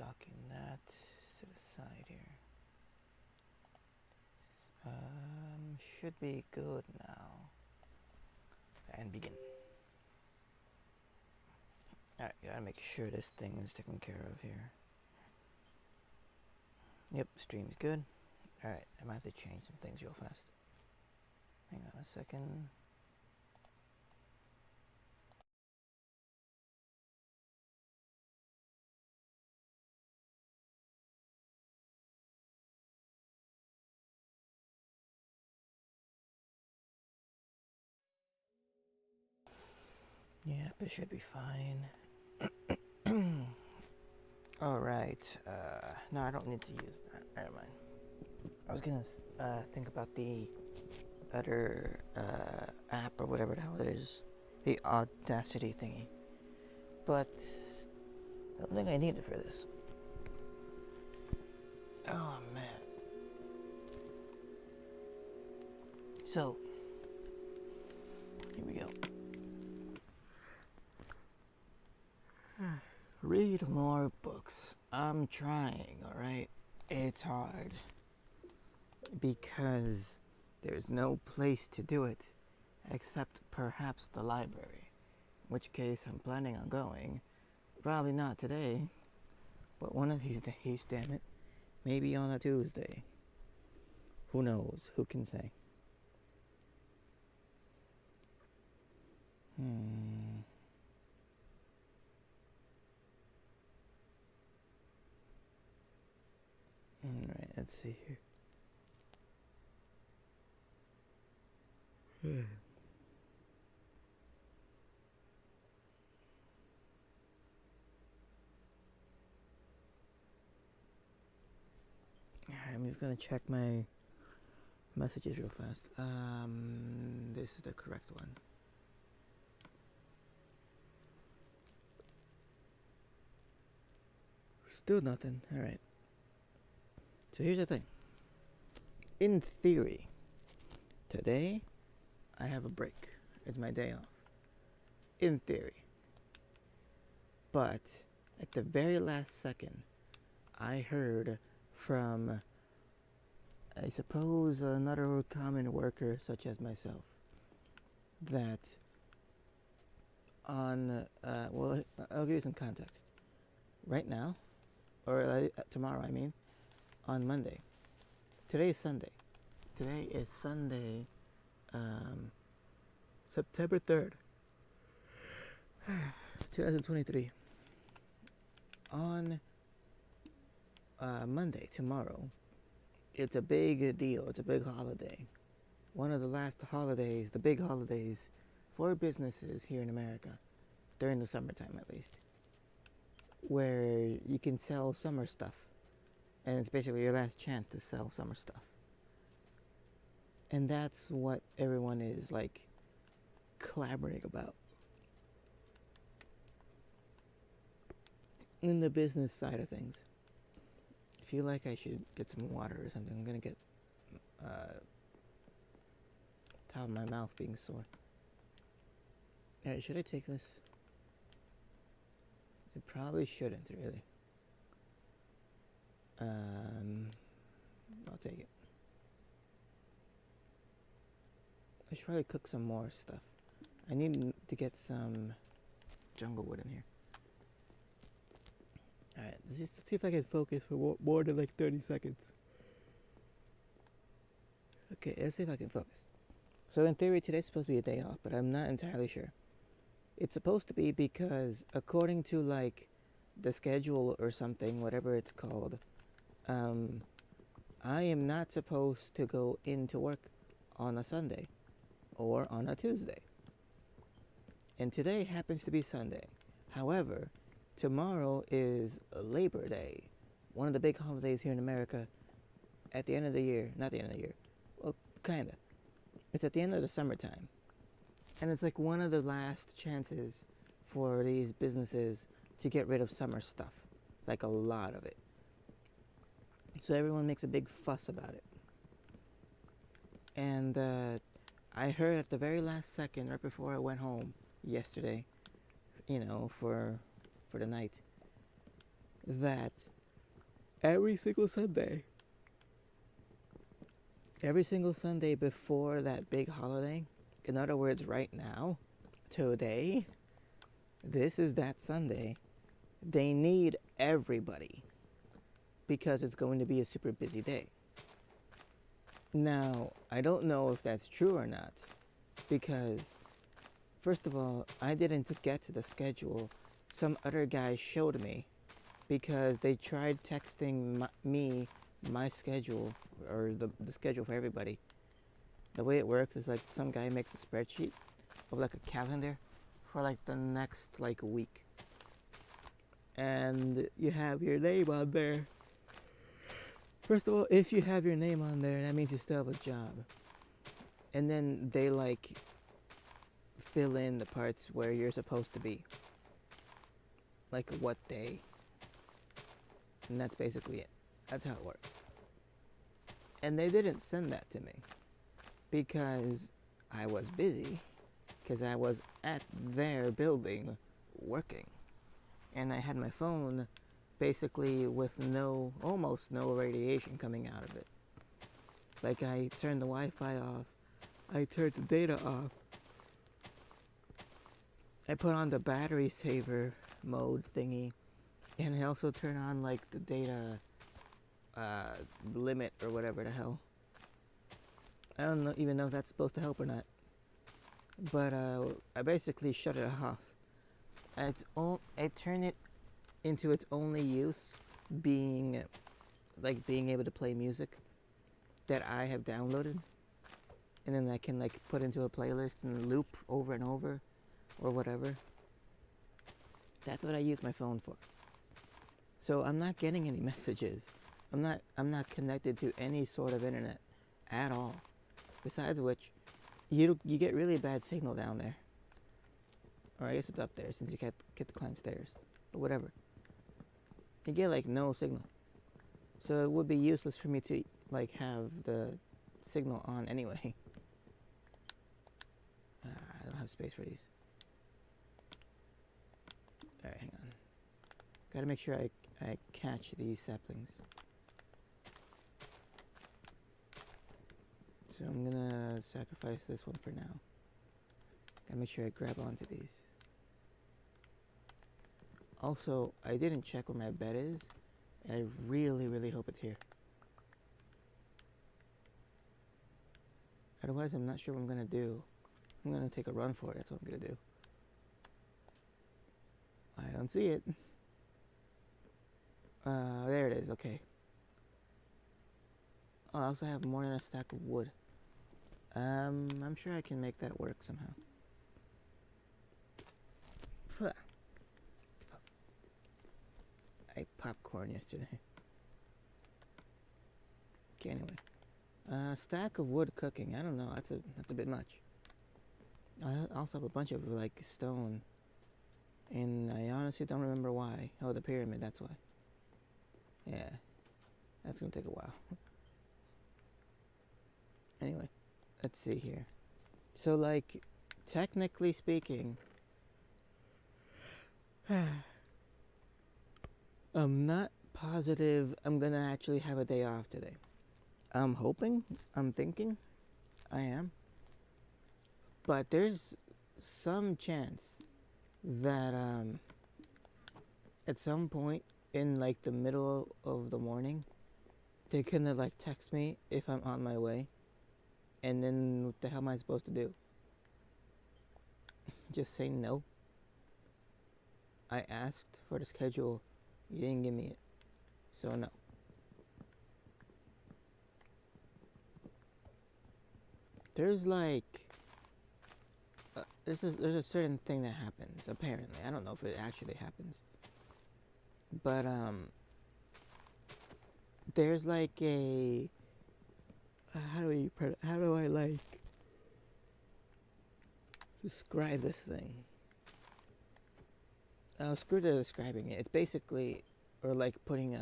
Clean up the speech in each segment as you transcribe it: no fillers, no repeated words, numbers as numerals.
docking that to the side here. Should be good now. And begin. Alright, gotta make sure this thing is taken care of here. Yep, stream's good. Alright, I might have to change some things real fast. Hang on a second. Yep, it should be fine. Alright, no, I don't need to use that. Never mind. I was gonna think about the other app or whatever the hell it is. The Audacity thingy. But I don't think I need it for this. Oh man. So, here we go. Read more books. I'm trying, alright? It's hard. Because there's no place to do it except perhaps the library. In which case I'm planning on going. Probably not today, but one of these days, damn it. Maybe on a Tuesday. Who knows? Who can say? Alright, let's see here. I'm just gonna check my messages real fast. This is the correct one. Still nothing. Alright. So here's the thing. In theory, today I have a break. It's my day off. In theory. But at the very last second, I heard from, I suppose, another common worker such as myself, that on, well, I'll give you some context. Right now, or tomorrow, I mean, on Monday. Today is Sunday. Today is Sunday, September 3rd, 2023. On Monday, tomorrow, it's a big deal. It's a big holiday. One of the last holidays, the big holidays for businesses here in America, during the summertime at least, where you can sell summer stuff. And it's basically your last chance to sell summer stuff. And that's what everyone is like collaborating about. In the business side of things, I feel like I should get some water or something. I'm gonna get top of my mouth being sore. Alright, should I take this? It probably shouldn't, really. I'll take it. I should probably cook some more stuff. I need to get some jungle wood in here. Alright, let's see if I can focus for more than like 30 seconds. Okay, let's see if I can focus. So in theory, today's supposed to be a day off, but I'm not entirely sure. It's supposed to be because according to like the schedule or something, whatever it's called, I am not supposed to go into work on a Sunday or on a Tuesday. And today happens to be Sunday. However, tomorrow is Labor Day, one of the big holidays here in America at the end of the year. Not the end of the year. Well, kinda. It's at the end of the summertime. And it's like one of the last chances for these businesses to get rid of summer stuff. Like a lot of it. So everyone makes a big fuss about it. And I heard at the very last second, right before I went home yesterday, you know, for the night, that every single Sunday, every single Sunday before that big holiday, in other words, right now, today, this is that Sunday, they need everybody because it's going to be a super busy day. Now, I don't know if that's true or not because, first of all, I didn't get to the schedule. Some other guy showed me because they tried texting me my schedule, or the schedule for everybody. The way it works is like some guy makes a spreadsheet of like a calendar for like the next like week. And you have your name on there. First of all, if you have your name on there, that means you still have a job. And then they like fill in the parts where you're supposed to be. Like what day. And that's basically it. That's how it works. And they didn't send that to me because I was busy, because I was at their building working. And I had my phone basically with almost no radiation coming out of it. Like I turned the Wi-Fi off, I turned the data off, I put on the battery saver mode thingy, and I also turn on like the data limit or whatever the hell. I don't even know if that's supposed to help or not. But I basically shut it off. I turn it into its only use being able to play music that I have downloaded, and then I can like put into a playlist and loop over and over or whatever. That's what I use my phone for. So I'm not getting any messages. I'm not connected to any sort of internet at all. Besides which, you get really bad signal down there. Or I guess it's up there since you get to climb stairs. Or whatever. You get like no signal. So it would be useless for me to like have the signal on anyway. I don't have space for these. Alright, hang on. Gotta make sure I catch these saplings. So I'm gonna sacrifice this one for now. Gotta make sure I grab onto these. Also, I didn't check where my bed is, and I really, really hope it's here. Otherwise, I'm not sure what I'm gonna do. I'm gonna take a run for it, that's what I'm gonna do. I don't see it. There it is, okay. Oh, I also have more than a stack of wood. I'm sure I can make that work somehow. I ate popcorn yesterday. Okay, anyway. Stack of wood cooking. I don't know. That's a bit much. I also have a bunch of like stone, and I honestly don't remember why. Oh, the pyramid. That's why. Yeah, that's gonna take a while. Anyway, let's see here. So, like, technically speaking, I'm not positive I'm gonna actually have a day off today. I'm hoping, I'm thinking, I am. But there's some chance that at some point in like the middle of the morning, they're gonna like text me if I'm on my way. And then what the hell am I supposed to do? Just say no? I asked for the schedule, you didn't give me it, so no. There's like, there's a certain thing that happens, apparently. I don't know if it actually happens. But, there's like a, how do I like describe this thing? Screw the describing it. It's basically, or like putting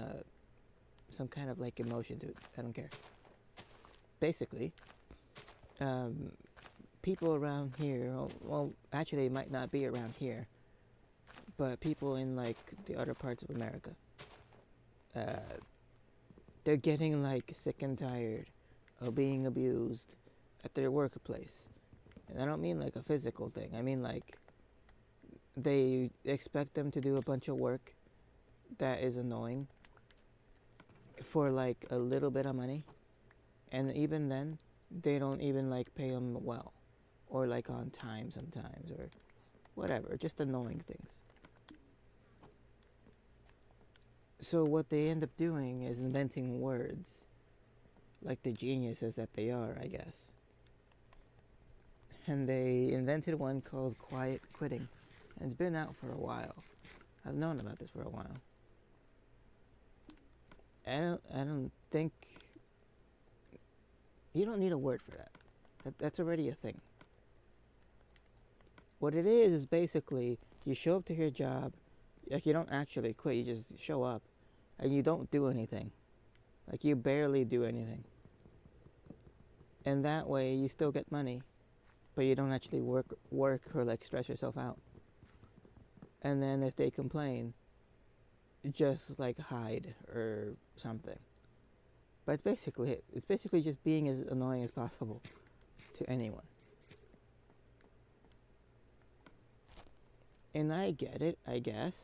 some kind of like emotion to it. I don't care. Basically, people around here, well, actually it might not be around here, but people in like the other parts of America, they're getting like sick and tired of being abused at their workplace. And I don't mean like a physical thing. I mean like they expect them to do a bunch of work that is annoying for like a little bit of money, and even then they don't even like pay them well or like on time sometimes or whatever, just annoying things. So what they end up doing is inventing words like the geniuses that they are, I guess. And they invented one called quiet quitting, and it's been out for a while. I've known about this for a while. I don't think you don't need a word for that. That's already a thing. What it is basically you show up to your job, like you don't actually quit, you just show up and you don't do anything. Like you barely do anything. And that way you still get money, but you don't actually work or like stress yourself out. And then if they complain, just like hide or something. But it's basically just being as annoying as possible to anyone. And I get it, I guess,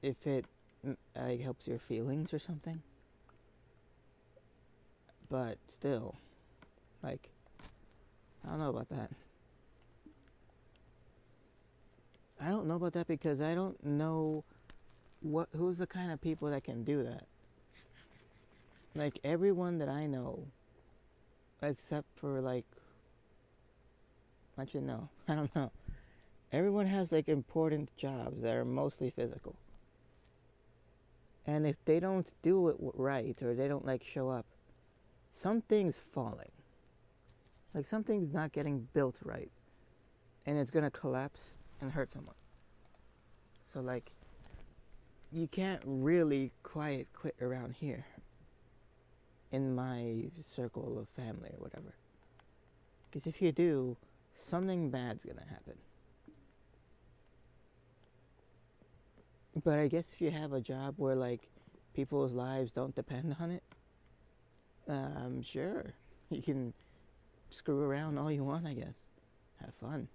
if it like helps your feelings or something. But still, like, I don't know about that. I don't know about that because I don't know who's the kind of people that can do that. Like everyone that I know, except for like, actually no, I don't know. Everyone has like important jobs that are mostly physical. And if they don't do it right or they don't like show up, something's falling. Like something's not getting built right. And it's gonna collapse and hurt someone. So like, you can't really quiet quit around here. In my circle of family or whatever. Because if you do, something bad's gonna happen. But I guess if you have a job where like people's lives don't depend on it, sure, you can screw around all you want, I guess. Have fun.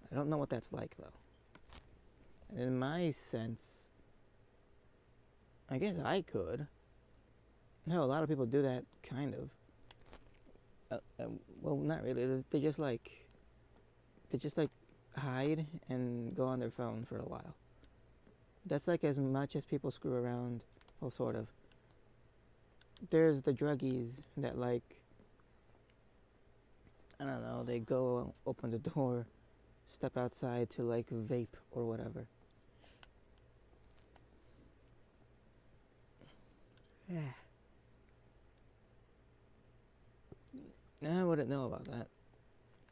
I don't know what that's like though. In my sense, I guess I could. No, a lot of people do that, kind of. Well, not really. They just like hide and go on their phone for a while. That's like as much as people screw around. Well, sort of. There's the druggies that like, I don't know, they go open the door, step outside to like vape or whatever. Yeah. I wouldn't know about that.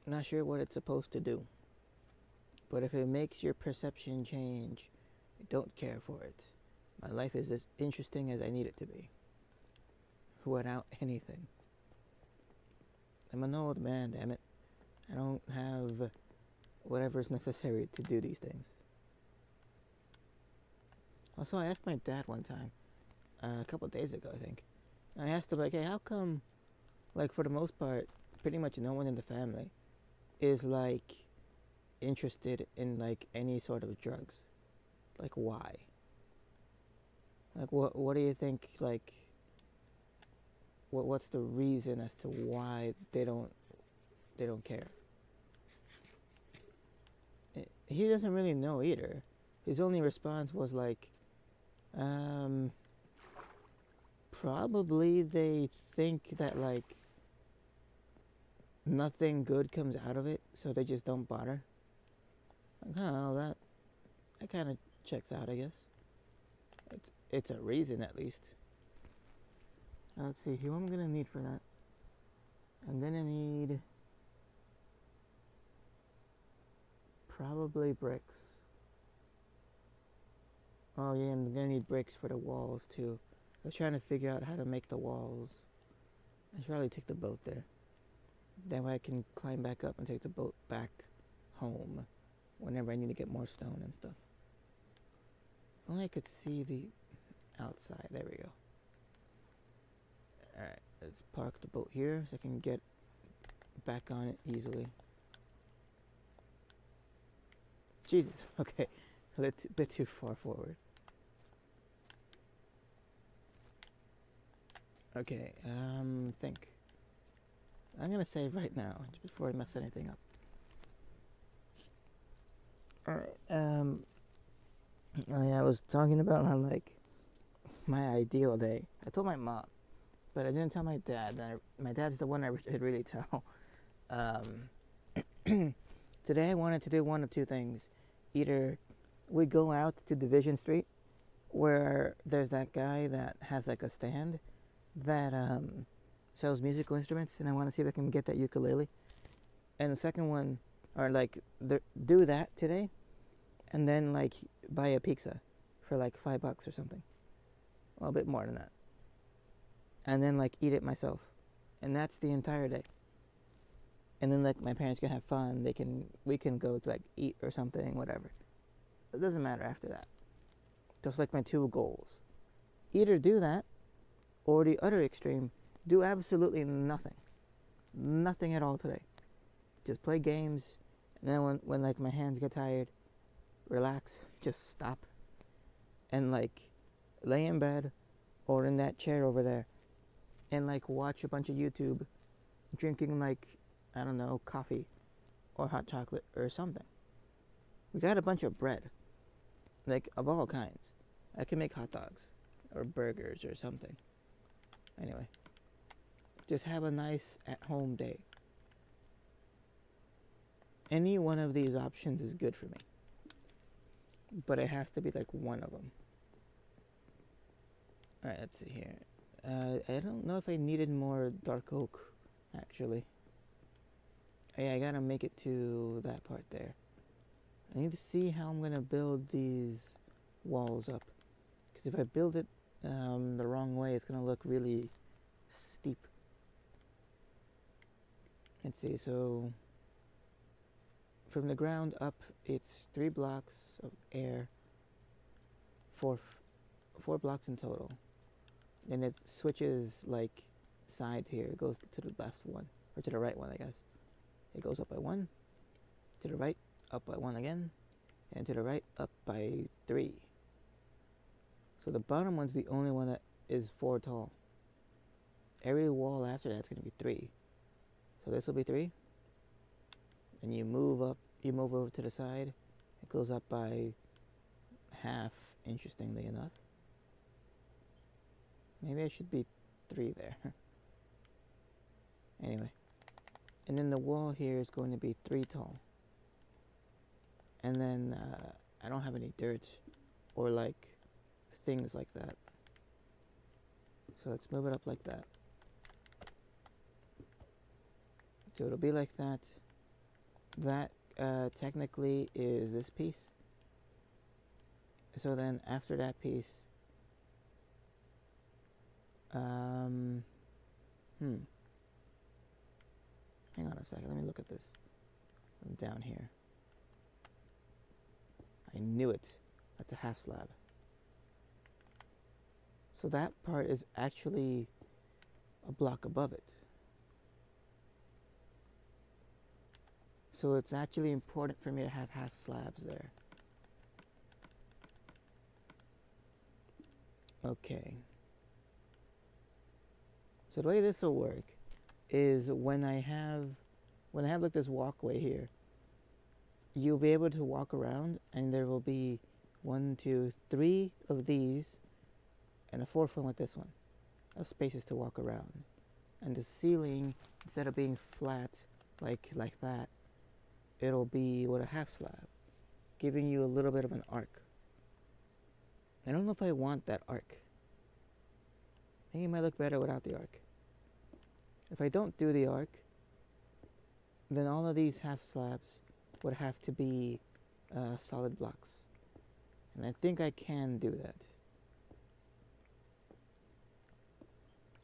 Not sure what it's supposed to do. But if it makes your perception change, I don't care for it. My life is as interesting as I need it to be. Without anything. I'm an old man, damn it. I don't have whatever's necessary to do these things. Also, I asked my dad one time, a couple of days ago, I think. I asked him, like, hey, how come, like, for the most part, pretty much no one in the family is, like, interested in, like, any sort of drugs? Like, why? Like, what do you think, like, what's the reason as to why they don't care? He doesn't really know either. His only response was like, probably they think that like nothing good comes out of it, so they just don't bother. Like, oh, that kind of checks out, I guess. It's a reason at least. Let's see, who I'm gonna need for that. I'm gonna need probably bricks. Oh yeah, I'm gonna need bricks for the walls too. I was trying to figure out how to make the walls. I should probably take the boat there. That way I can climb back up and take the boat back home whenever I need to get more stone and stuff. If only I could see the... outside. There we go. Alright, let's park the boat here so I can get back on it easily. Jesus, okay. A bit too far forward. Okay, think. I'm gonna save right now, just before I mess anything up. Alright, I was talking about how, like, my ideal day. I told my mom, but I didn't tell my dad. My dad's the one I should really tell. Today I wanted to do one of two things. Either we go out to Division Street, where there's that guy that has like a stand that sells musical instruments, and I want to see if I can get that ukulele. And the second one, or like do that today, and then like buy a pizza for like $5 or something. Well, a bit more than that. And then like eat it myself. And that's the entire day. And then like my parents can have fun. We can go to like eat or something, whatever. It doesn't matter after that. Just like my two goals. Either do that, or the other extreme, do absolutely nothing. Nothing at all today. Just play games, and then when like my hands get tired, relax, just stop, and like lay in bed or in that chair over there, and like watch a bunch of YouTube, drinking like, I don't know, coffee or hot chocolate or something. We got a bunch of bread, like of all kinds. I can make hot dogs or burgers or something. Anyway, just have a nice at-home day. Any one of these options is good for me, but it has to be like one of them. Alright, let's see here. I don't know if I needed more dark oak, actually. Yeah, I gotta make it to that part there. I need to see how I'm gonna build these walls up, because if I build it the wrong way, it's gonna look really steep. Let's see, so from the ground up, it's 3 blocks of air, four blocks in total. Then it switches like sides here. It goes to the left one, or to the right one, I guess. It goes up by 1, to the right, up by 1 again, and to the right, up by 3. So the bottom one's the only one that is 4 tall. Every wall after that's going to be 3. So this will be 3. And you move over to the side. It goes up by half, interestingly enough. Maybe I should be 3 there. Anyway. And then the wall here is going to be 3 tall. And then I don't have any dirt or like things like that. So let's move it up like that. So it'll be like that. That technically is this piece. So then after that piece, hang on a second, let me look at this. I'm down here. I knew it. That's a half slab. So that part is actually a block above it. So it's actually important for me to have half slabs there. Okay. So the way this will work is when I have like this walkway here, you'll be able to walk around, and there will be 1, 2, 3 of these, and a 4th one with this one, of spaces to walk around. And the ceiling, instead of being flat like that, it'll be with a half slab, giving you a little bit of an arc. I don't know if I want that arc. I think it might look better without the arc. If I don't do the arc, then all of these half slabs would have to be solid blocks. And I think I can do that.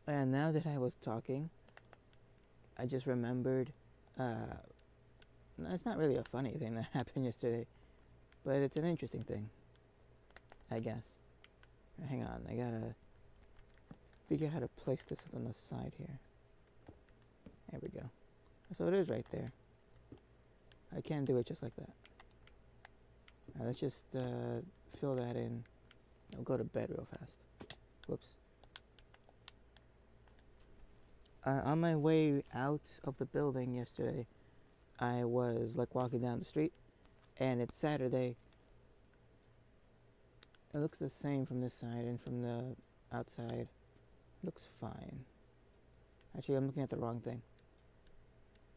And now that I was talking, I just remembered, it's not really a funny thing that happened yesterday, but it's an interesting thing, I guess. Hang on, I gotta figure out how to place this on the side here. There we go. So it is right there. I can do it just like that. Let's just fill that in. I'll go to bed real fast. Whoops. On my way out of the building yesterday, I was like walking down the street, and it's Saturday. It looks the same from this side and from the outside. It looks fine. Actually, I'm looking at the wrong thing.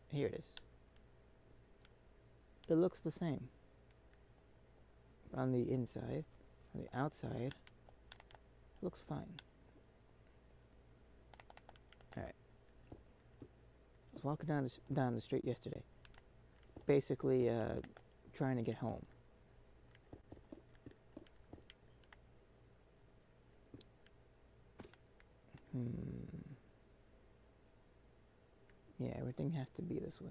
Here it is. It looks the same on the inside. On the outside, it looks fine. Alright. I was walking down the street yesterday. Basically, trying to get home. Yeah, everything has to be this way.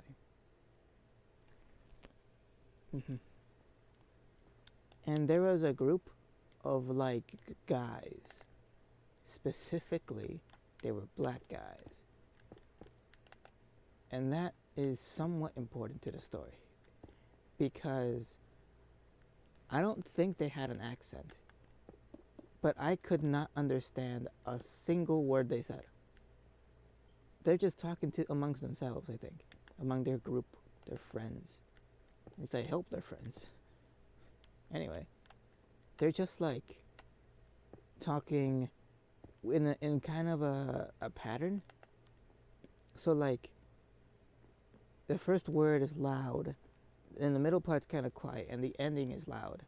And there was a group of like guys. Specifically, they were black guys. And that is somewhat important to the story. Because I don't think they had an accent. But I could not understand a single word they said. They're just talking amongst themselves, I think. Among their group, their friends. At least I hope they're friends. Anyway, they're just like talking in kind of a pattern. So like the first word is loud, and the middle part's kind of quiet, and the ending is loud.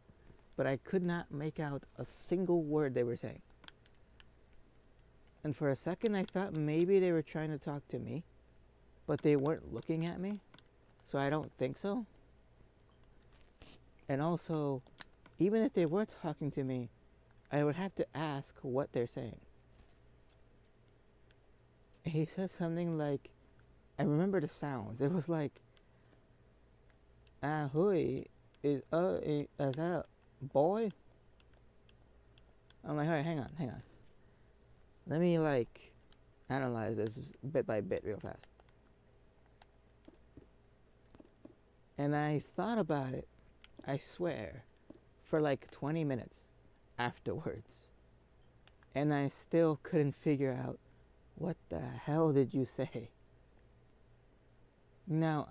But I could not make out a single word they were saying. And for a second I thought maybe they were trying to talk to me, but they weren't looking at me, so I don't think so. And also, even if they were talking to me, I would have to ask what they're saying. He said something like, I remember the sounds. It was like, hui, is that boy? I'm like, alright, hang on. Let me like analyze this bit by bit real fast. And I thought about it, I swear, for like 20 minutes afterwards. And I still couldn't figure out what the hell did you say. Now,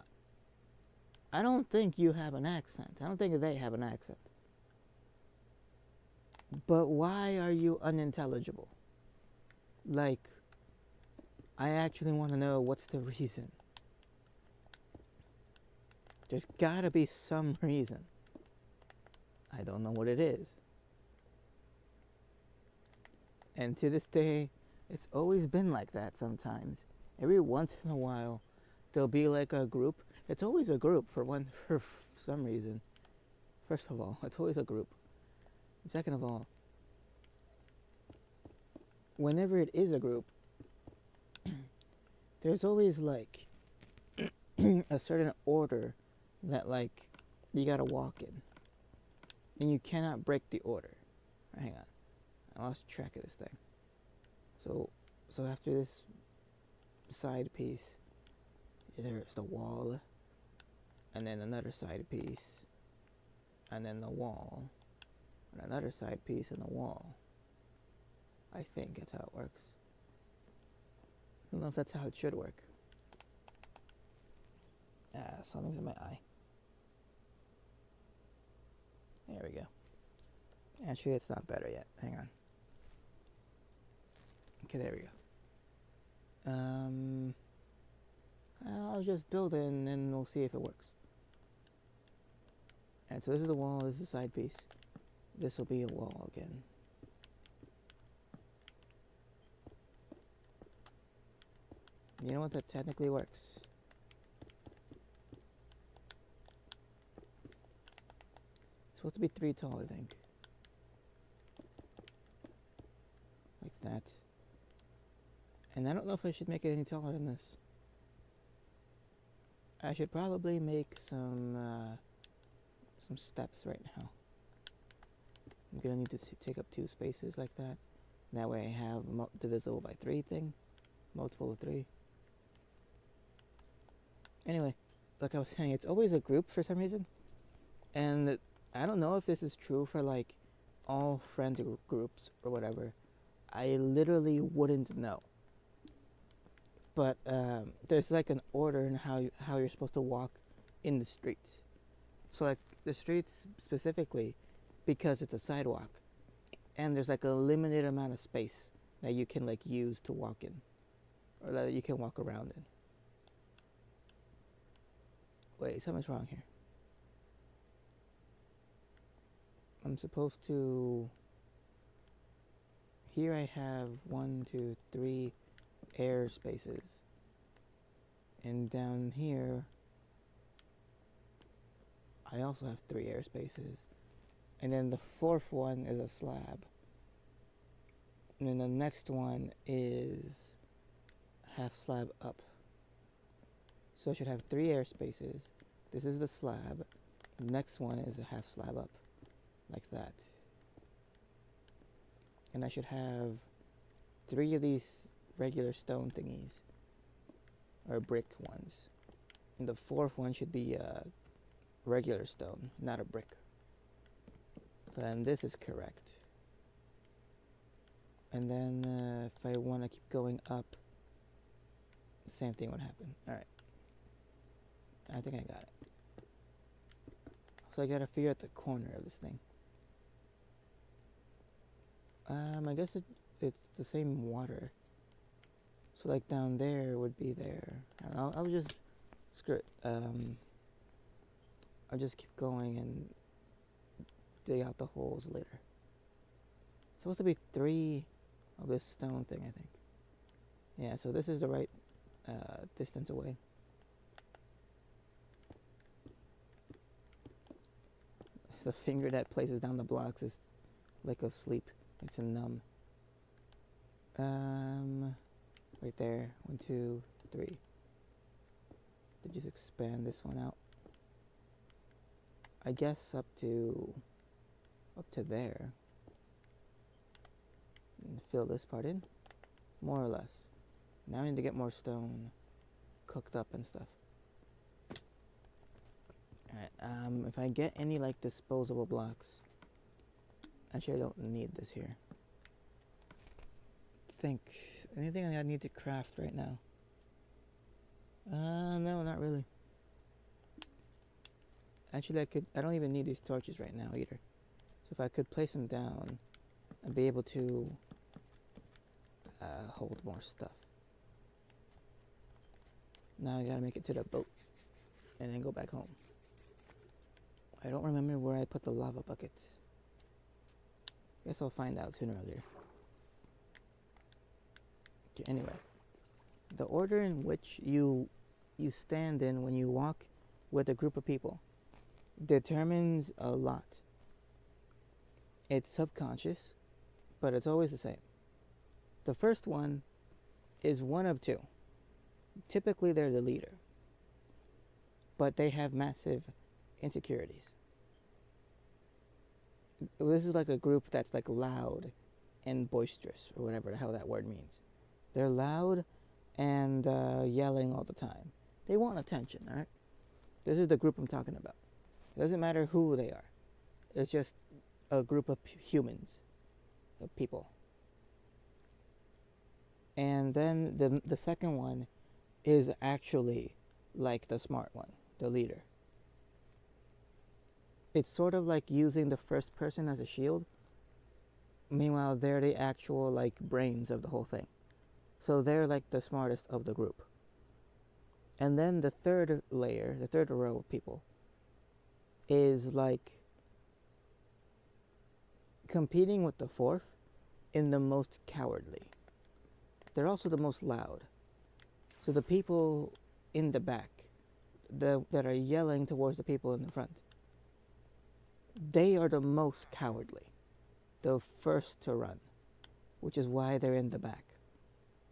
I don't think you have an accent. I don't think they have an accent. But why are you unintelligible? Like, I actually want to know what's the reason. There's gotta be some reason. I don't know what it is. And to this day, it's always been like that sometimes. Every once in a while, there'll be like a group. It's always a group for some reason. First of all, it's always a group. Second of all, whenever it is a group, there's always like a certain order that like you gotta walk in, and you cannot break the order. Hang on, I lost track of this thing. So after this side piece, there's the wall, and then another side piece, and then the wall, and another side piece and the wall. I think that's how it works. I don't know if that's how it should work. Something's in my eye. There we go. Actually, it's not better yet. Hang on. Okay, there we go. I'll just build it and then we'll see if it works. And so this is the wall, this is the side piece. This will be a wall again. You know what, that technically works. It's supposed to be 3 tall, I think. Like that. And I don't know if I should make it any taller than this. I should probably make some steps right now. gonna need to take up 2 spaces like that. That way I have divisible by 3 thing, multiple of 3. Anyway, like I was saying, it's always a group for some reason. And I don't know if this is true for like all friend groups or whatever. I literally wouldn't know. But there's like an order in how you're supposed to walk in the streets. So like the streets specifically, because it's a sidewalk, and there's like a limited amount of space that you can like use to walk in, or that you can walk around in. Wait, something's wrong here. I'm supposed to... Here I have 1, 2, 3 air spaces. And down here, I also have 3 air spaces. And then the 4th one is a slab. And then the next one is half slab up. So I should have 3 air spaces. This is the slab. The next one is a half slab up. Like that. And I should have 3 of these regular stone thingies. Or brick ones. And the 4th one should be regular stone, not a brick. So then this is correct. And then if I want to keep going up, the same thing would happen. Alright. I think I got it. So I gotta figure out the corner of this thing. I guess it's the same water. So like down there would be there. I'll just screw it. I'll just keep going and dig out the holes later. It's supposed to be 3 of this stone thing, I think. Yeah, so this is the right distance away. The finger that places down the blocks is like asleep. It's a numb. Right there. 1, 2, 3. To just expand this one out. I guess up to there. And fill this part in, more or less. Now I need to get more stone cooked up and stuff. Alright, if I get any like disposable blocks, actually I don't need this here. Think anything I need to craft right now? No, not really. Actually, I don't even need these torches right now either. So if I could place them down, I'd be able to hold more stuff. Now I gotta make it to the boat and then go back home. I don't remember where I put the lava bucket. Guess I'll find out sooner or later. Okay, anyway, the order in which you stand in when you walk with a group of people determines a lot. It's subconscious, but it's always the same. The first one is one of 2. Typically they're the leader, but they have massive insecurities. This is like a group that's like loud and boisterous, or whatever the hell that word means. They're loud and yelling all the time. They want attention, alright? This is the group I'm talking about. It doesn't matter who they are. It's just a group of humans, of people. And then the second one is actually like the smart one, the leader. It's sort of like using the first person as a shield. Meanwhile, they're the actual like brains of the whole thing. So they're like the smartest of the group. And then the third layer, the third row of people, is like competing with the 4th in the most cowardly. They're also the most loud. So the people in the back that are yelling towards the people in the front, they are the most cowardly. The first to run, which is why they're in the back.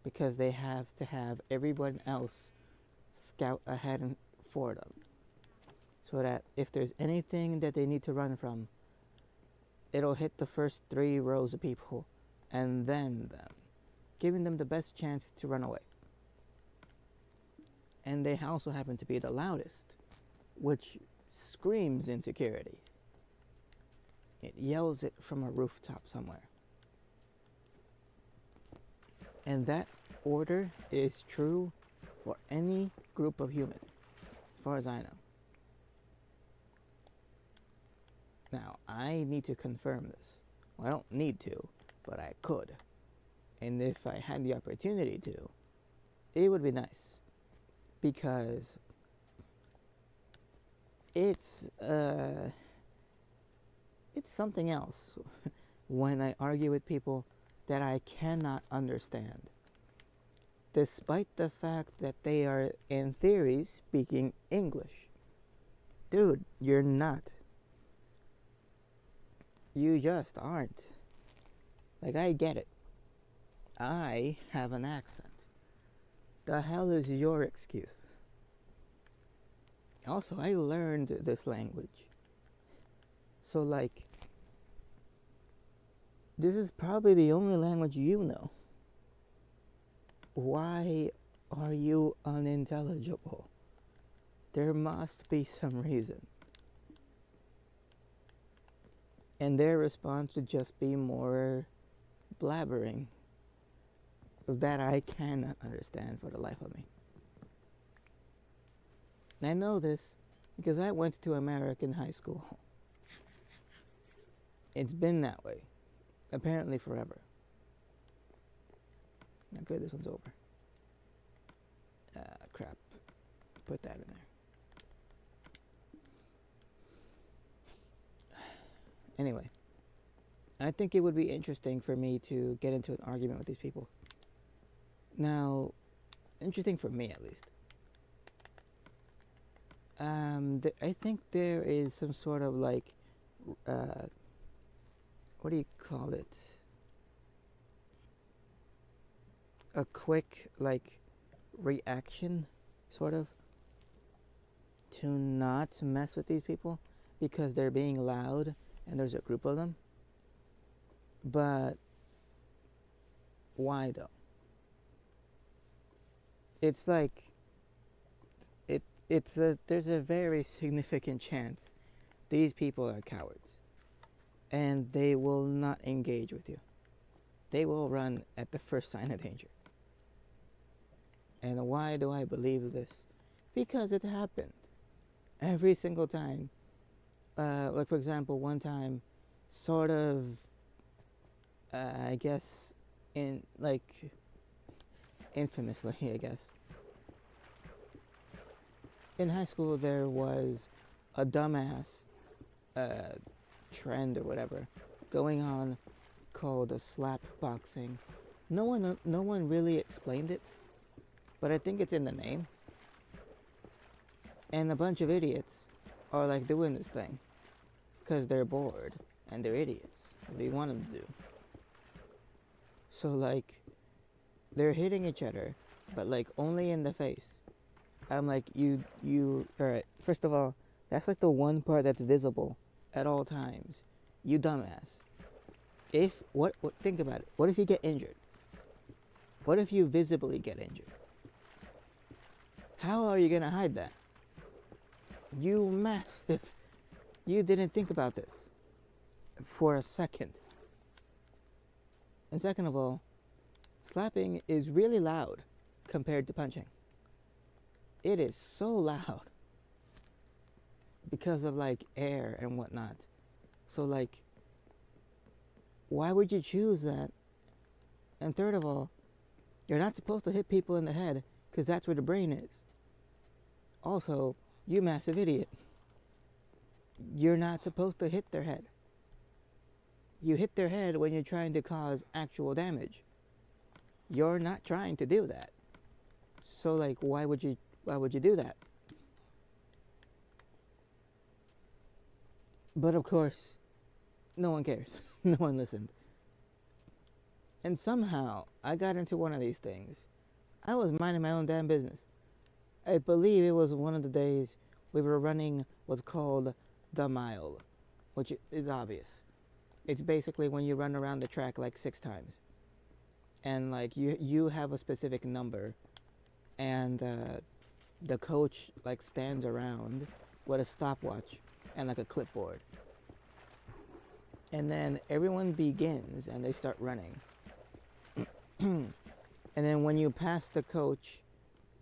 Because they have to have everyone else scout ahead and for them. So that if there's anything that they need to run from, it'll hit the first 3 rows of people and then them, giving them the best chance to run away. And they also happen to be the loudest, which screams insecurity. It yells it from a rooftop somewhere. And that order is true for any group of humans, as far as I know. Now, I need to confirm this. Well, I don't need to, but I could. And if I had the opportunity to, it would be nice. Because it's something else when I argue with people that I cannot understand, despite the fact that they are, in theory, speaking English. Dude, you're not. You just aren't. Like, I get it. I have an accent. The hell is your excuse? Also, I learned this language. So, like, this is probably the only language you know. Why are you unintelligible? There must be some reason. And their response would just be more blabbering that I cannot understand for the life of me. And I know this because I went to American high school. It's been that way, apparently forever. Okay, this one's over. Crap. Put that in there. Anyway, I think it would be interesting for me to get into an argument with these people. Now, interesting for me at least. I think there is some sort of like, what do you call it? A quick, like, reaction, sort of, to not mess with these people because they're being loud and there's a group of them. But why though? It's like there's a very significant chance these people are cowards and they will not engage with you. They will run at the first sign of danger. And why do I believe this? Because it happened every single time. Like, for example, one time, sort of, I guess, infamously, I guess. In high school, there was a dumbass trend or whatever going on called a slap boxing. No one really explained it, but I think it's in the name. And a bunch of idiots are like doing this thing because they're bored and they're idiots. What do you want them to do? So, like, they're hitting each other, but like only in the face. I'm like, you, alright, first of all, that's like the one part that's visible at all times. You dumbass. Think about it. What if you get injured? What if you visibly get injured? How are you gonna hide that? You massive. You didn't think about this for a second. And second of all, slapping is really loud compared to punching. It is so loud because of like air and whatnot. So like, why would you choose that? And third of all, you're not supposed to hit people in the head because that's where the brain is. Also, you massive idiot. You're not supposed to hit their head. You hit their head when you're trying to cause actual damage. You're not trying to do that. So like, why would you do that? But of course, no one cares. No one listened. And somehow, I got into one of these things. I was minding my own damn business. I believe it was one of the days we were running what's called the mile, which is obvious. It's basically when you run around the track like 6 times, and like you have a specific number, and the coach like stands around with a stopwatch and like a clipboard, and then everyone begins and they start running. And then when you pass the coach,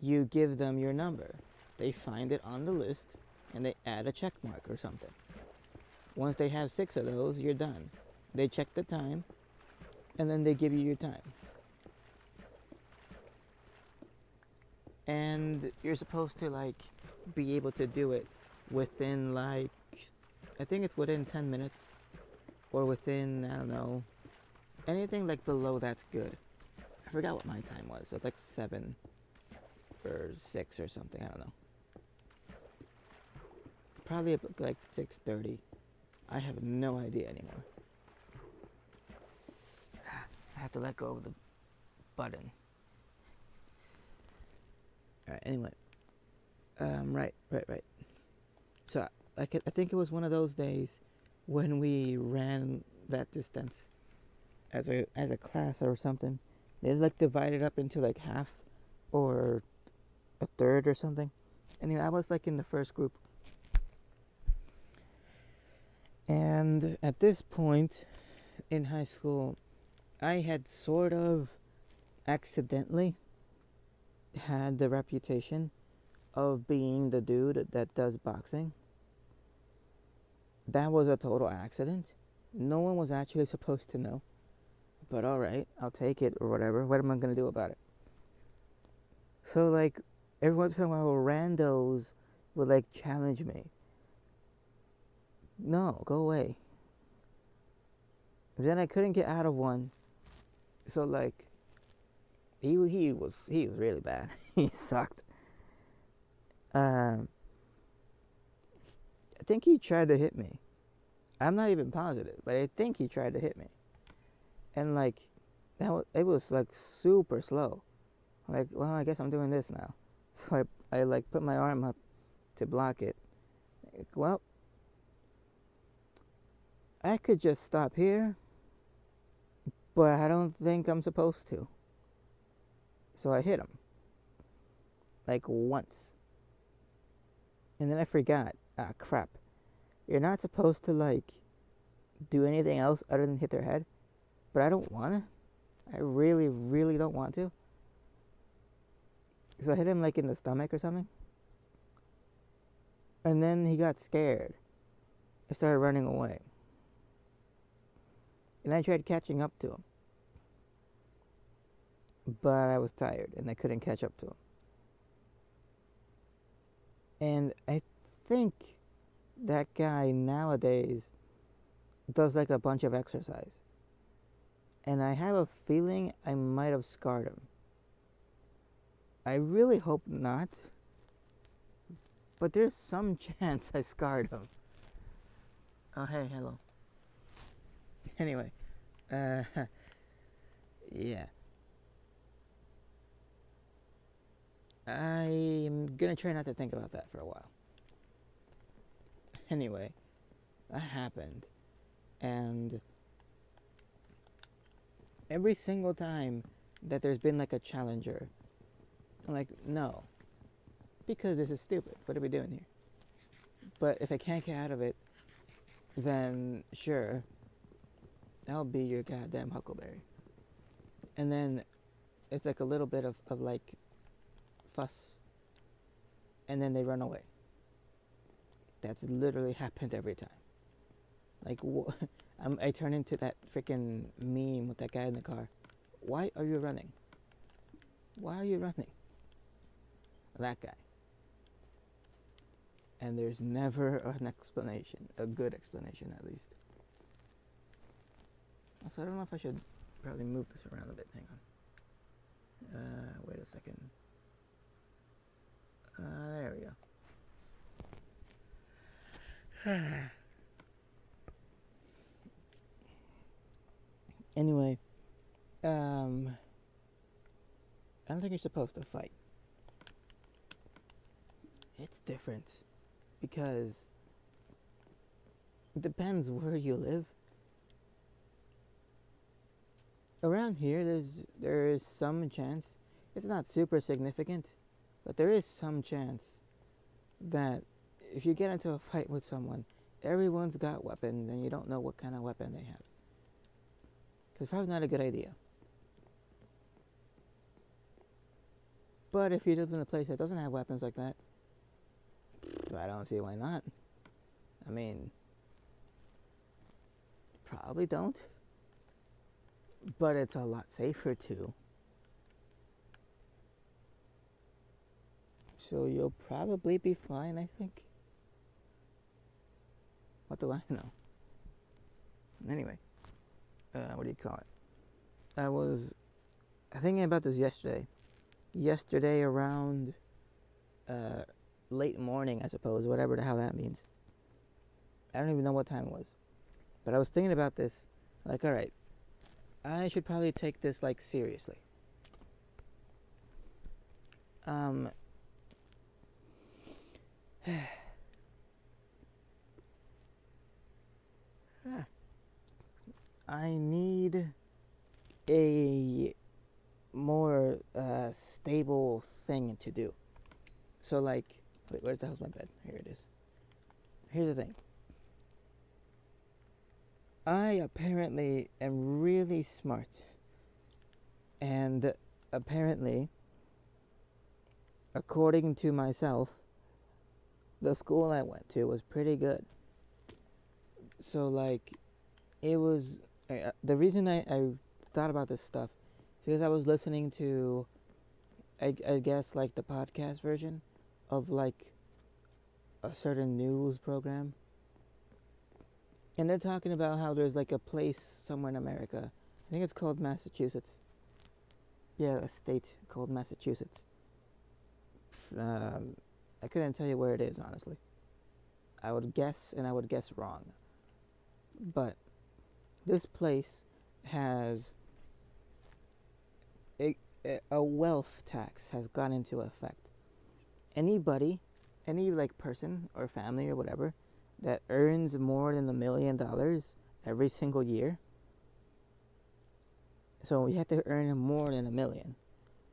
you give them your number. They find it on the list and they add a check mark or something. Once they have 6 of those, you're done. They check the time and then they give you your time. And you're supposed to like be able to do it within like, I think it's within 10 minutes or within, I don't know, anything like below that's good. I forgot what my time was. It was like 7 or 6 or something. I don't know. Probably like 6:30. I have no idea anymore. I have to let go of the button. Alright, anyway. Right. So I think it was one of those days when we ran that distance as a class or something. They like divided up into like half or a third or something. Anyway, I was like in the first group. And at this point in high school, I had sort of accidentally had the reputation of being the dude that does boxing. That was a total accident. No one was actually supposed to know. But alright, I'll take it or whatever. What am I going to do about it? So like, every once in a while randos would like challenge me. No, go away. Then I couldn't get out of one. So like, he was really bad. He sucked. I think he tried to hit me. I'm not even positive, but I think he tried to hit me. And like, it was like super slow. Like, well, I guess I'm doing this now. So I like put my arm up to block it. Like, well, I could just stop here, but I don't think I'm supposed to. So I hit him. Like once. And then I forgot. Ah, crap. You're not supposed to like do anything else other than hit their head. But I don't want to. I really, really don't want to. So I hit him like in the stomach or something. And then he got scared. I started running away. And I tried catching up to him. But I was tired and I couldn't catch up to him. And I think that guy nowadays does like a bunch of exercise. And I have a feeling I might have scarred him. I really hope not. But there's some chance I scarred him. Oh, hey, hello. Anyway, yeah. I'm gonna try not to think about that for a while. Anyway, that happened. And every single time that there's been like a challenger, I'm like, no. Because this is stupid. What are we doing here? But if I can't get out of it, then sure, I'll be your goddamn huckleberry. And then it's like a little bit of like fuss. And then they run away. That's literally happened every time. Like, I turn into that freaking meme with that guy in the car. Why are you running? Why are you running? That guy. And there's never an explanation, a good explanation at least. Also, I don't know if I should probably move this around a bit. Hang on. Wait a second. There we go. Anyway, I don't think you're supposed to fight. It's different because it depends where you live. Around here, there is some chance. It's not super significant, but there is some chance that if you get into a fight with someone, everyone's got weapons and you don't know what kind of weapon they have. Because it's probably not a good idea. But if you live in a place that doesn't have weapons like that, I don't see why not. I mean, probably don't. But it's a lot safer too. So you'll probably be fine, I think. What do I know? Anyway, what do you call it? I was thinking about this yesterday. Yesterday around late morning, I suppose, whatever the hell that means. I don't even know what time it was. But I was thinking about this, like, alright, I should probably take this, like, seriously. I need a more stable thing to do. So, like, wait, where's the hell's my bed? Here it is. Here's the thing. I apparently am really smart. And apparently, according to myself, the school I went to was pretty good. So, like, it was. The reason I thought about this stuff is because I was listening to, I guess, like, the podcast version of, like, a certain news program. And they're talking about how there's, like, a place somewhere in America. I think it's called Massachusetts. Yeah, a state called Massachusetts. I couldn't tell you where it is, honestly. I would guess, and I would guess wrong. But this place has a wealth tax has gone into effect. Anybody, any, like, person or family or whatever that earns more than $1 million every single year. So you have to earn more than $1 million.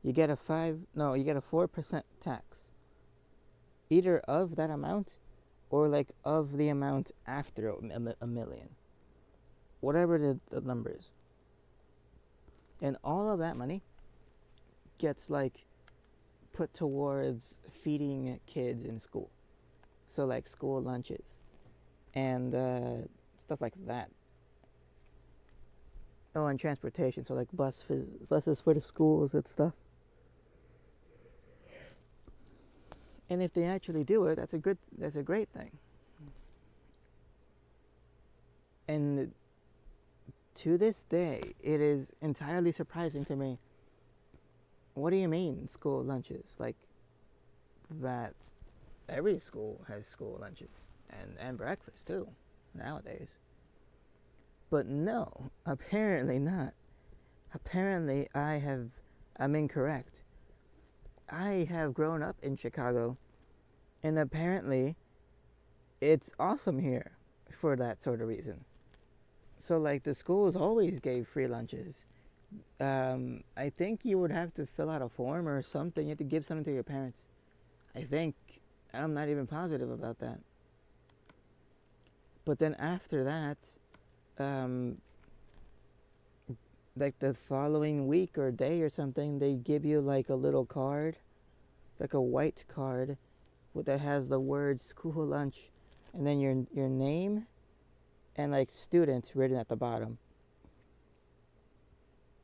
You get a 4% tax, either of that amount or, like, of the amount after $1 million, whatever the number is. And all of that money gets, like, put towards feeding kids in school. So, like, school lunches and stuff like that. Oh, and transportation, so, like, buses for the schools and stuff. And if they actually do it, that's a great thing. And to this day, it is entirely surprising to me. What do you mean, school lunches? Like, that every school has school lunches and breakfast too, nowadays. But no, apparently not. Apparently I'm incorrect. I have grown up in Chicago, and apparently it's awesome here for that sort of reason. So, like, the schools always gave free lunches. I think you would have to fill out a form or something. You have to give something to your parents. I think. I'm not even positive about that. But then after that, like, the following week or day or something, they give you, like, a little card, like a white card that has the word school lunch and then your name and, like, student written at the bottom.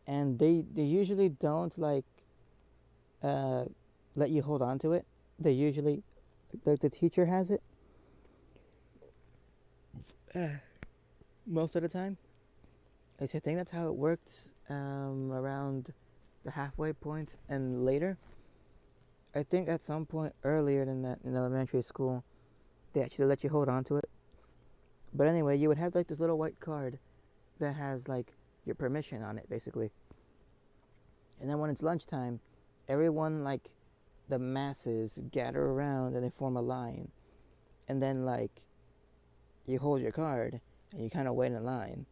And they usually don't, like, let you hold on to it. They usually, like, the teacher has it most of the time. I think that's how it worked around the halfway point and later. I think at some point earlier than that in elementary school, they actually let you hold on to it. But anyway, you would have, like, this little white card that has, like, your permission on it, basically. And then when it's lunchtime, everyone, like, the masses gather around and they form a line. And then, like, you hold your card and you kind of wait in line.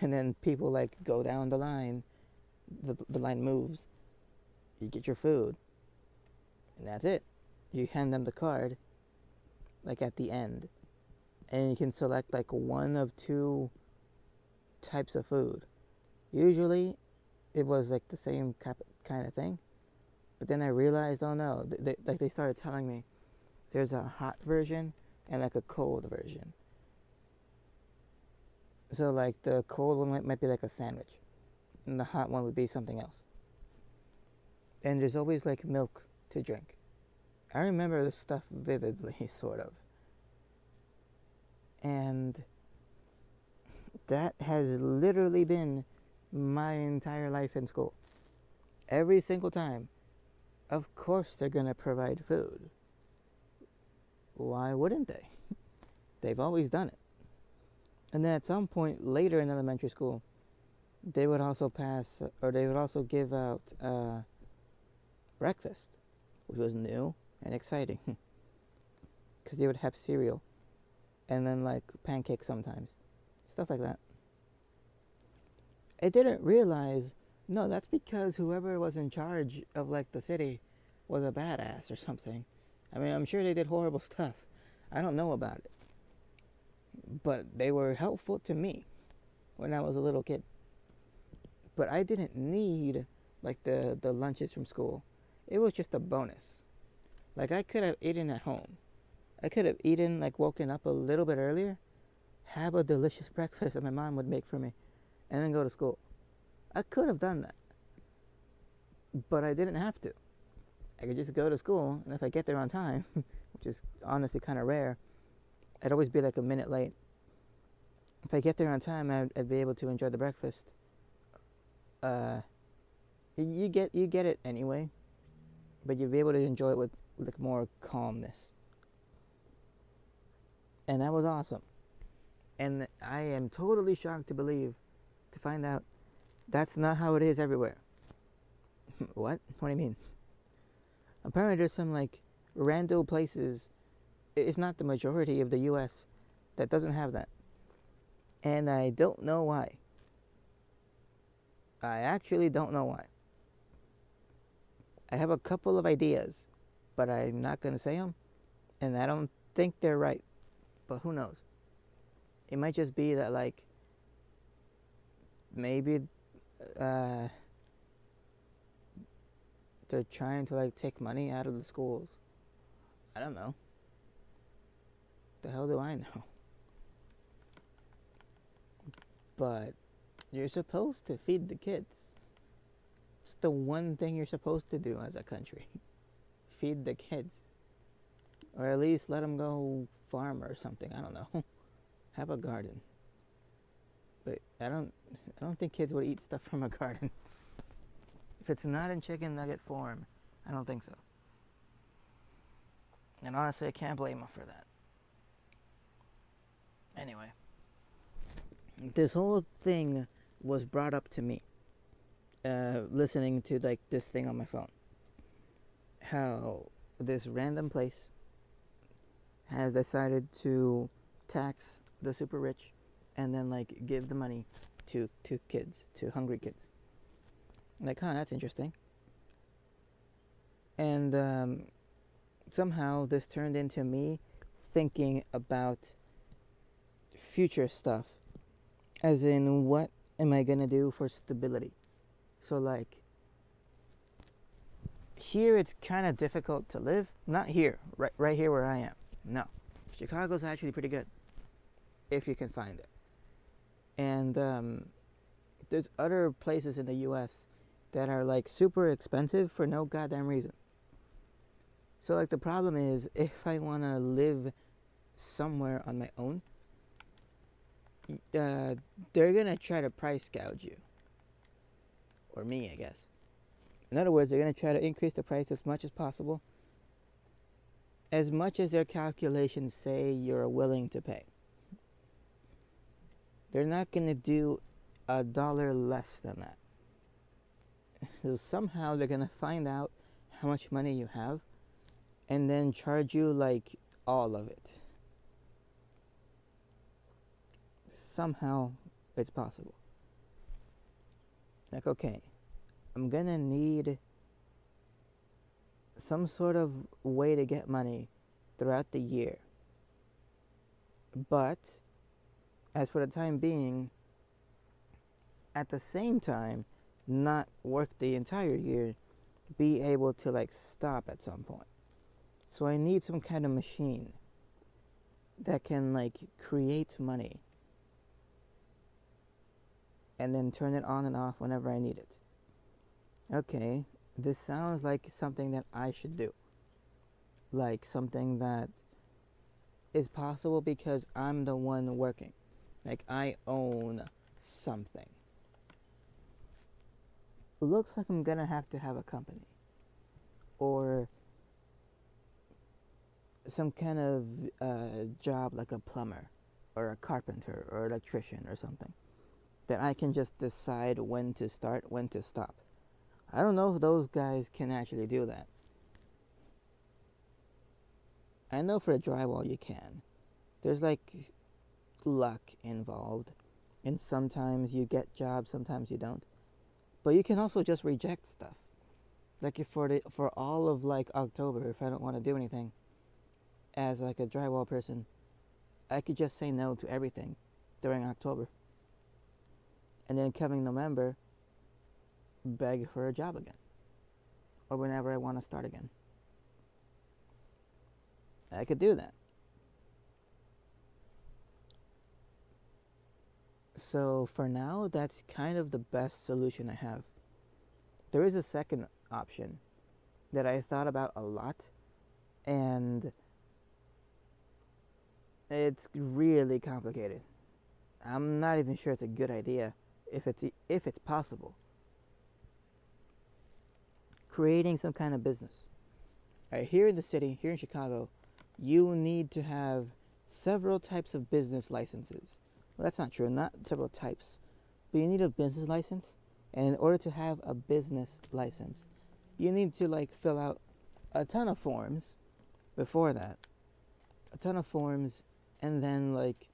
And then people like go down the line, the line moves, you get your food, and that's it. You hand them the card, like at the end, and you can select like one of two types of food. Usually, it was like the same kind of thing, but then I realized, oh no, they started telling me there's a hot version and like a cold version. So like the cold one might be like a sandwich, and the hot one would be something else. And there's always like milk to drink. I remember this stuff vividly, sort of. And that has literally been my entire life in school. Every single time, of course they're gonna provide food. Why wouldn't they? They've always done it. And then at some point later in elementary school, they would also give out breakfast, which was new and exciting. Because they would have cereal and then like pancakes sometimes, stuff like that. I didn't realize, no, that's because whoever was in charge of like the city was a badass or something. I mean, I'm sure they did horrible stuff. I don't know about it. But they were helpful to me when I was a little kid. But I didn't need like the lunches from school. It was just a bonus. Like I could have eaten at home. I could have eaten, like woken up a little bit earlier, have a delicious breakfast that my mom would make for me, and then go to school. I could have done that. But I didn't have to. I could just go to school, and if I get there on time, which is honestly kind of rare, I'd always be like a minute late. If I get there on time, I'd be able to enjoy the breakfast. You get it anyway, but you'd be able to enjoy it with like more calmness. And that was awesome. And I am totally shocked to find out that's not how it is everywhere. What? What do you mean? Apparently there's some like random places, it's not the majority of the US that doesn't have that. And I don't know why. I actually don't know why. I have a couple of ideas, but I'm not going to say them, and I don't think they're right, but who knows? It might just be that like maybe they're trying to like take money out of the schools. I don't know. The hell do I know? But you're supposed to feed the kids. It's the one thing you're supposed to do as a country. Feed the kids. Or at least let them go farm or something. I don't know. Have a garden. But I don't think kids would eat stuff from a garden. If it's not in chicken nugget form, I don't think so. And honestly, I can't blame them for that. Anyway, this whole thing was brought up to me listening to like this thing on my phone. How this random place has decided to tax the super rich and then like give the money to kids, to hungry kids. Like, that's interesting. And somehow this turned into me thinking about future stuff, as in what am I gonna do for stability. So like here it's kind of difficult to live. Not here, right here where I am. No, Chicago's actually pretty good if you can find it. And there's other places in the US that are like super expensive for no goddamn reason. So like the problem is, if I want to live somewhere on my own, they're gonna try to price gouge you, or me, I guess. In other words, they're gonna try to increase the price as much as possible, as much as their calculations say you're willing to pay. They're not gonna do $1 less than that. So somehow they're gonna find out how much money you have, and then charge you like all of it. Somehow it's possible. Like, okay, I'm gonna need some sort of way to get money throughout the year. But as for the time being, at the same time, not work the entire year, be able to like stop at some point. So I need some kind of machine that can like create money and then turn it on and off whenever I need it. Okay, this sounds like something that I should do. Like something that is possible because I'm the one working. Like I own something. Looks like I'm gonna have to have a company or some kind of job like a plumber or a carpenter or electrician or something that I can just decide when to start, when to stop. I don't know if those guys can actually do that. I know for a drywall you can. There's like luck involved, and sometimes you get jobs, sometimes you don't. But you can also just reject stuff. Like if for all of like October, if I don't want to do anything as like a drywall person, I could just say no to everything during October. And then coming November, beg for a job again. Or whenever I want to start again. I could do that. So for now, that's kind of the best solution I have. There is a second option that I thought about a lot, and it's really complicated. I'm not even sure it's a good idea if it's possible. Creating some kind of business. All right, here in the city, here in Chicago, you need to have several types of business licenses. Well, that's not true, not several types. But you need a business license, and in order to have a business license, you need to like fill out a ton of forms before that. A ton of forms, and then like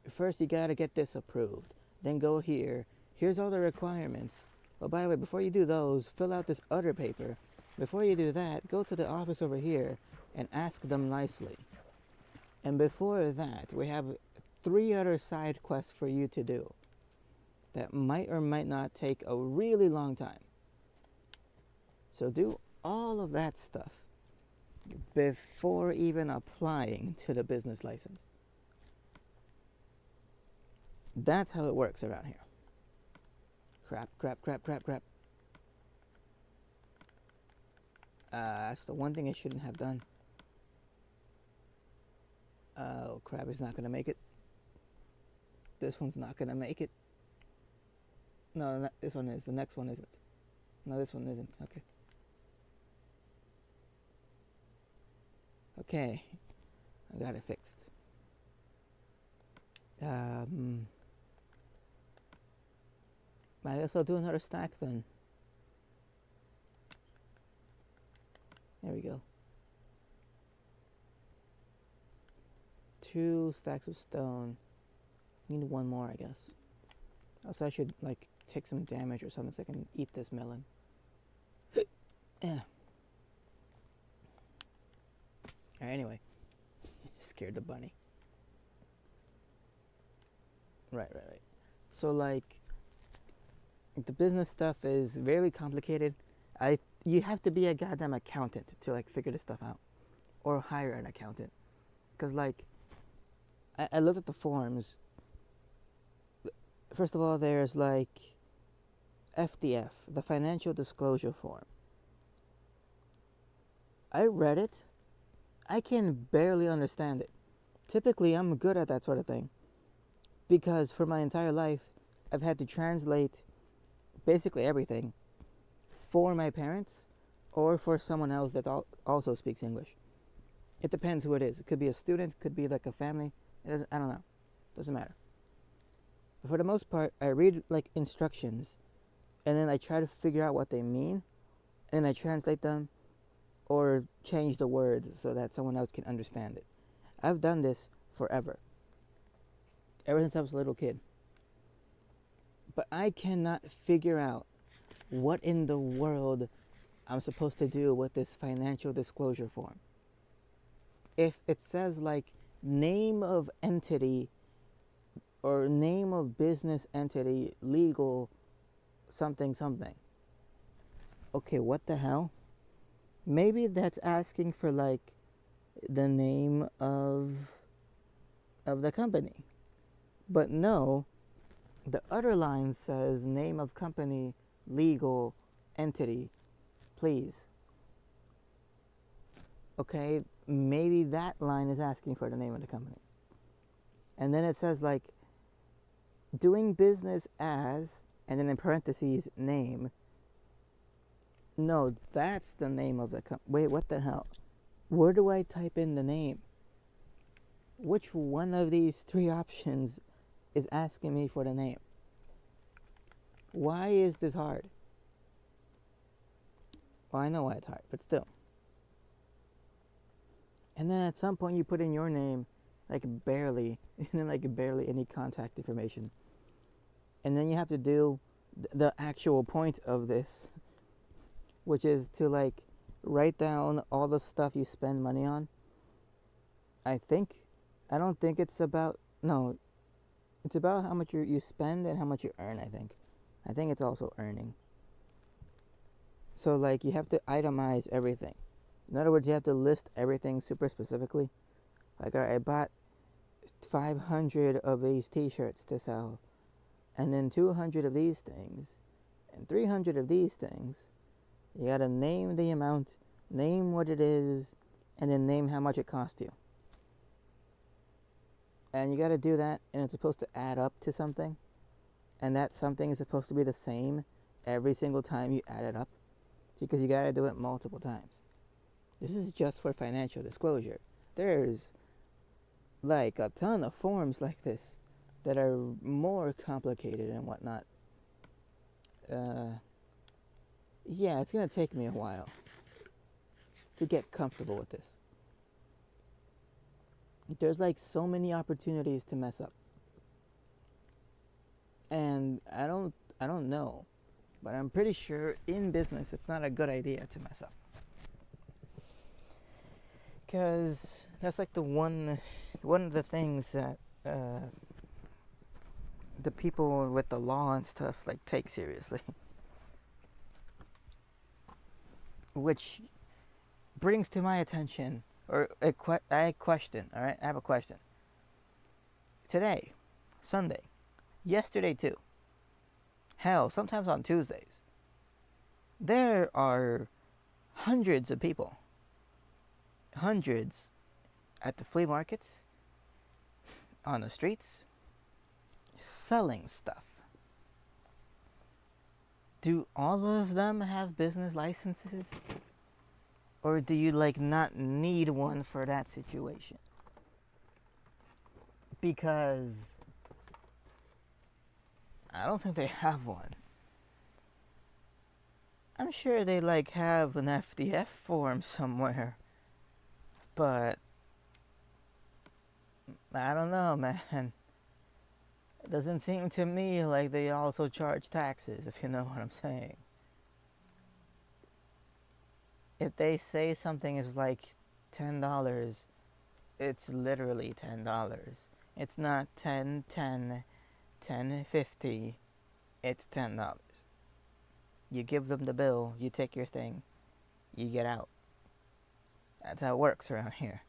first you gotta get this approved. Then go here. Here's all the requirements. But by the way, before you do those, fill out this other paper. Before you do that, go to the office over here and ask them nicely. And before that, we have 3 other side quests for you to do that might or might not take a really long time. So do all of that stuff before even applying to the business license. That's how it works around here. Crap. That's the one thing I shouldn't have done. Oh crap, it's not gonna make it. This one's not gonna make it. No, this one is. The next one isn't. No, this one isn't. Okay. Okay. I got it fixed. I guess I'll do another stack then. There we go. 2 stacks of stone. Need 1 more, I guess. Also, I should like take some damage or something so I can eat this melon. Yeah. Alright, anyway. Scared the bunny. Right. So like the business stuff is very complicated. You have to be a goddamn accountant to like figure this stuff out, or hire an accountant. Cause like I looked at the forms. First of all, there's like FDF, the financial disclosure form. I read it. I can barely understand it. Typically, I'm good at that sort of thing because for my entire life, I've had to translate basically everything for my parents or for someone else that also speaks English. It depends who it is. It could be a student, could be like a family. I don't know. Doesn't matter. But for the most part, I read like instructions and then I try to figure out what they mean and I translate them or change the words so that someone else can understand it. I've done this forever. Ever since I was a little kid. But I cannot figure out what in the world I'm supposed to do with this financial disclosure form. It says like name of entity or name of business entity, legal, something, something. Okay, what the hell? Maybe that's asking for like the name of the company. But no, the other line says name of company, legal entity, please. Okay, maybe that line is asking for the name of the company. And then it says like doing business as, and then in parentheses, name. No, that's the name of the company. Wait, what the hell? Where do I type in the name? Which one of these three options is asking me for the name? Why is this hard? Well, I know why it's hard, but still. And then at some point you put in your name, like barely, and then like barely any contact information. And then you have to do the actual point of this, which is to like write down all the stuff you spend money on. I don't think it's about, no, it's about how much you spend and how much you earn, I think. I think it's also earning. So like you have to itemize everything. In other words, you have to list everything super specifically. Like, all right, I bought 500 of these t-shirts to sell, and then 200 of these things, and 300 of these things. You gotta name the amount, name what it is, and then name how much it cost you. And you gotta do that, and it's supposed to add up to something. And that something is supposed to be the same every single time you add it up, because you gotta do it multiple times. This is just for financial disclosure. There's like a ton of forms like this that are more complicated and whatnot. Yeah, it's gonna take me a while to get comfortable with this. There's like so many opportunities to mess up. And I don't know, but I'm pretty sure in business it's not a good idea to mess up. Because that's like the one of the things that the people with the law and stuff like take seriously. Which brings to my attention, or I question, all right? I have a question. Today, Sunday, yesterday too, hell, sometimes on Tuesdays, there are hundreds of people, hundreds at the flea markets, on the streets, selling stuff. Do all of them have business licenses? Or do you like not need one for that situation? Because I don't think they have one. I'm sure they like have an FDF form somewhere. But I don't know, man. It doesn't seem to me like they also charge taxes, if you know what I'm saying. If they say something is like $10, it's literally $10. It's not 10, 10, 10, 50. It's $10. You give them the bill, you take your thing, you get out. That's how it works around here.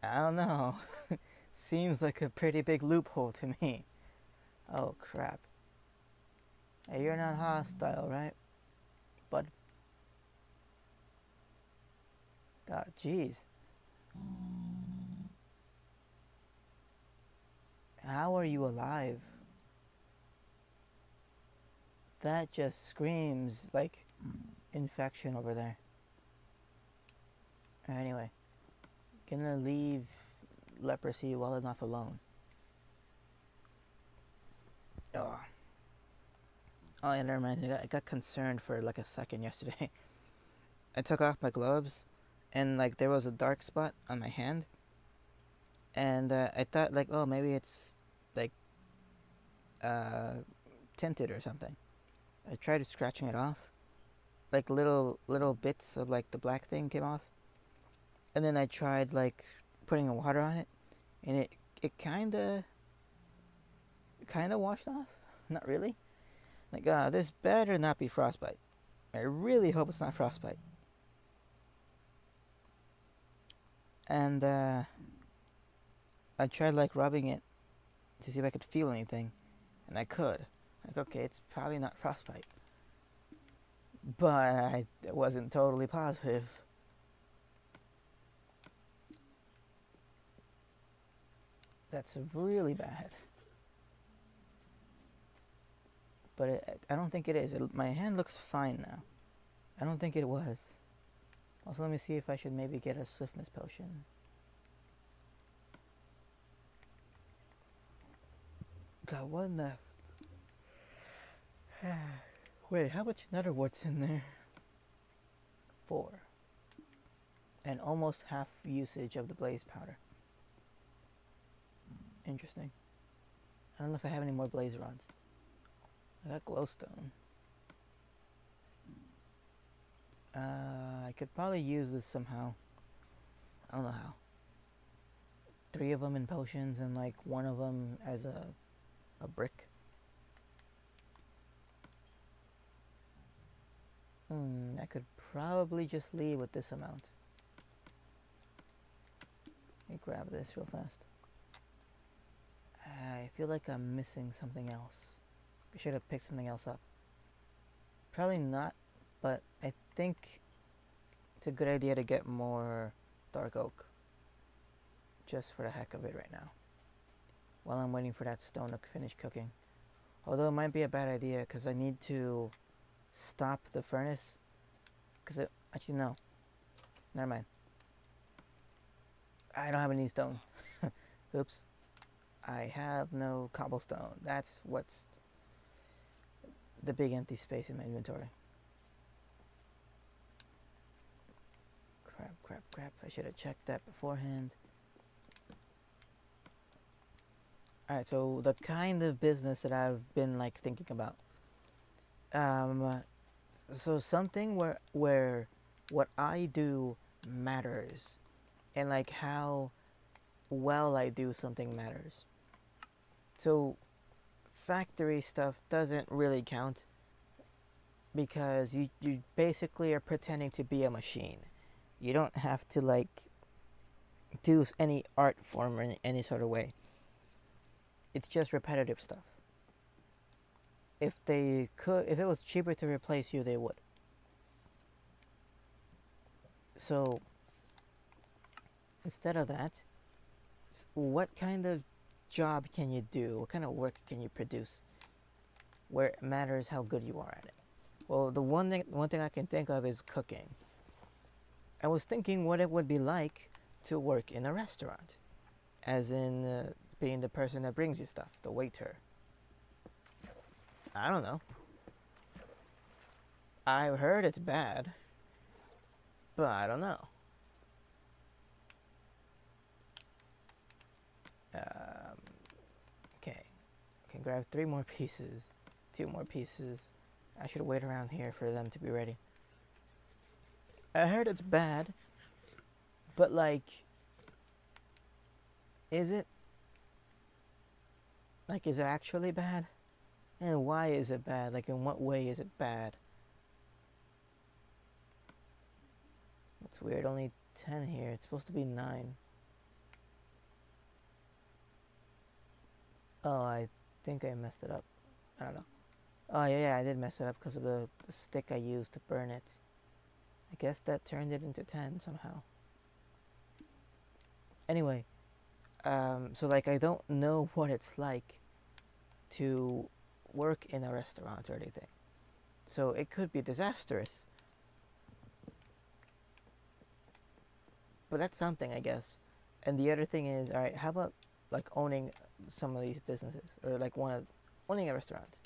I don't know. Seems like a pretty big loophole to me. Oh crap. Hey, you're not hostile, right? Bud. Oh, jeez. How are you alive? That just screams like infection over there. Anyway, gonna leave leprosy well enough alone. Oh, yeah, never mind. I got concerned for like a second yesterday. I took off my gloves, and like there was a dark spot on my hand, and I thought like, oh, maybe it's like tinted or something. I tried scratching it off, like little bits of like the black thing came off, and then I tried like putting water on it, and it kinda washed off. Not really. Like this better not be frostbite. I really hope it's not frostbite. And I tried like rubbing it to see if I could feel anything, and I could. Like, okay, it's probably not frostbite, but I wasn't totally positive. That's really bad. But I don't think it is. My hand looks fine now. I don't think it was. Also, let me see if I should maybe get a swiftness potion. Got one left. Wait, how much netherwart's in there? 4. And almost half usage of the blaze powder. Interesting. I don't know if I have any more blaze rods. I got glowstone. I could probably use this somehow. I don't know how. 3 of them in potions and like 1 of them as a brick. I could probably just leave with this amount. Let me grab this real fast. I feel like I'm missing something else. I should have picked something else up. Probably not, but I think it's a good idea to get more dark oak. Just for the heck of it right now. While I'm waiting for that stone to finish cooking. Although it might be a bad idea because I need to stop the furnace. Because actually no. Never mind. I don't have any stone. Oops. I have no cobblestone. That's what's the big empty space in my inventory. Crap. I should have checked that beforehand. Alright, so the kind of business that I've been like thinking about. So something where what I do matters. And like how well I do something matters. So factory stuff doesn't really count because you basically are pretending to be a machine. You don't have to like do any art form in any sort of way. It's just repetitive stuff. If it was cheaper to replace you, they would. So instead of that, what kind of job can you do? What kind of work can you produce where it matters how good you are at it? Well, the one thing I can think of is cooking. I was thinking what it would be like to work in a restaurant, as in being the person that brings you stuff, the waiter. I don't know. I've heard it's bad, but I don't know. Okay. I can grab 3 more pieces, 2 more pieces. I should wait around here for them to be ready. I heard it's bad, but like, is it? Like, is it actually bad? And why is it bad? Like, in what way is it bad? That's weird, only 10 here. It's supposed to be 9. Oh, I think I messed it up. I don't know. Oh, yeah, I did mess it up because of the stick I used to burn it. I guess that turned it into 10 somehow. Anyway, so like I don't know what it's like to work in a restaurant or anything. So it could be disastrous. But that's something, I guess. And the other thing is, alright, how about like owning some of these businesses? Or like owning a restaurant?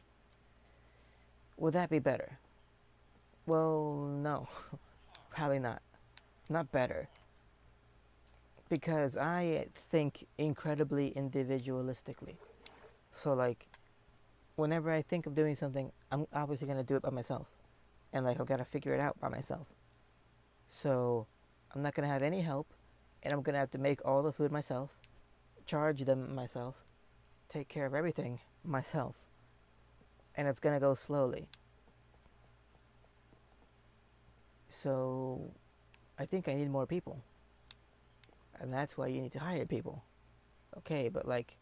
Would that be better? Well, no. Probably not. Not better. Because I think incredibly individualistically. So like, whenever I think of doing something, I'm obviously gonna do it by myself, and like I've got to figure it out by myself. So I'm not gonna have any help, and I'm gonna have to make all the food myself, charge them myself, take care of everything myself, and it's gonna go slowly. So I think I need more people, and that's why you need to hire people. Okay, but like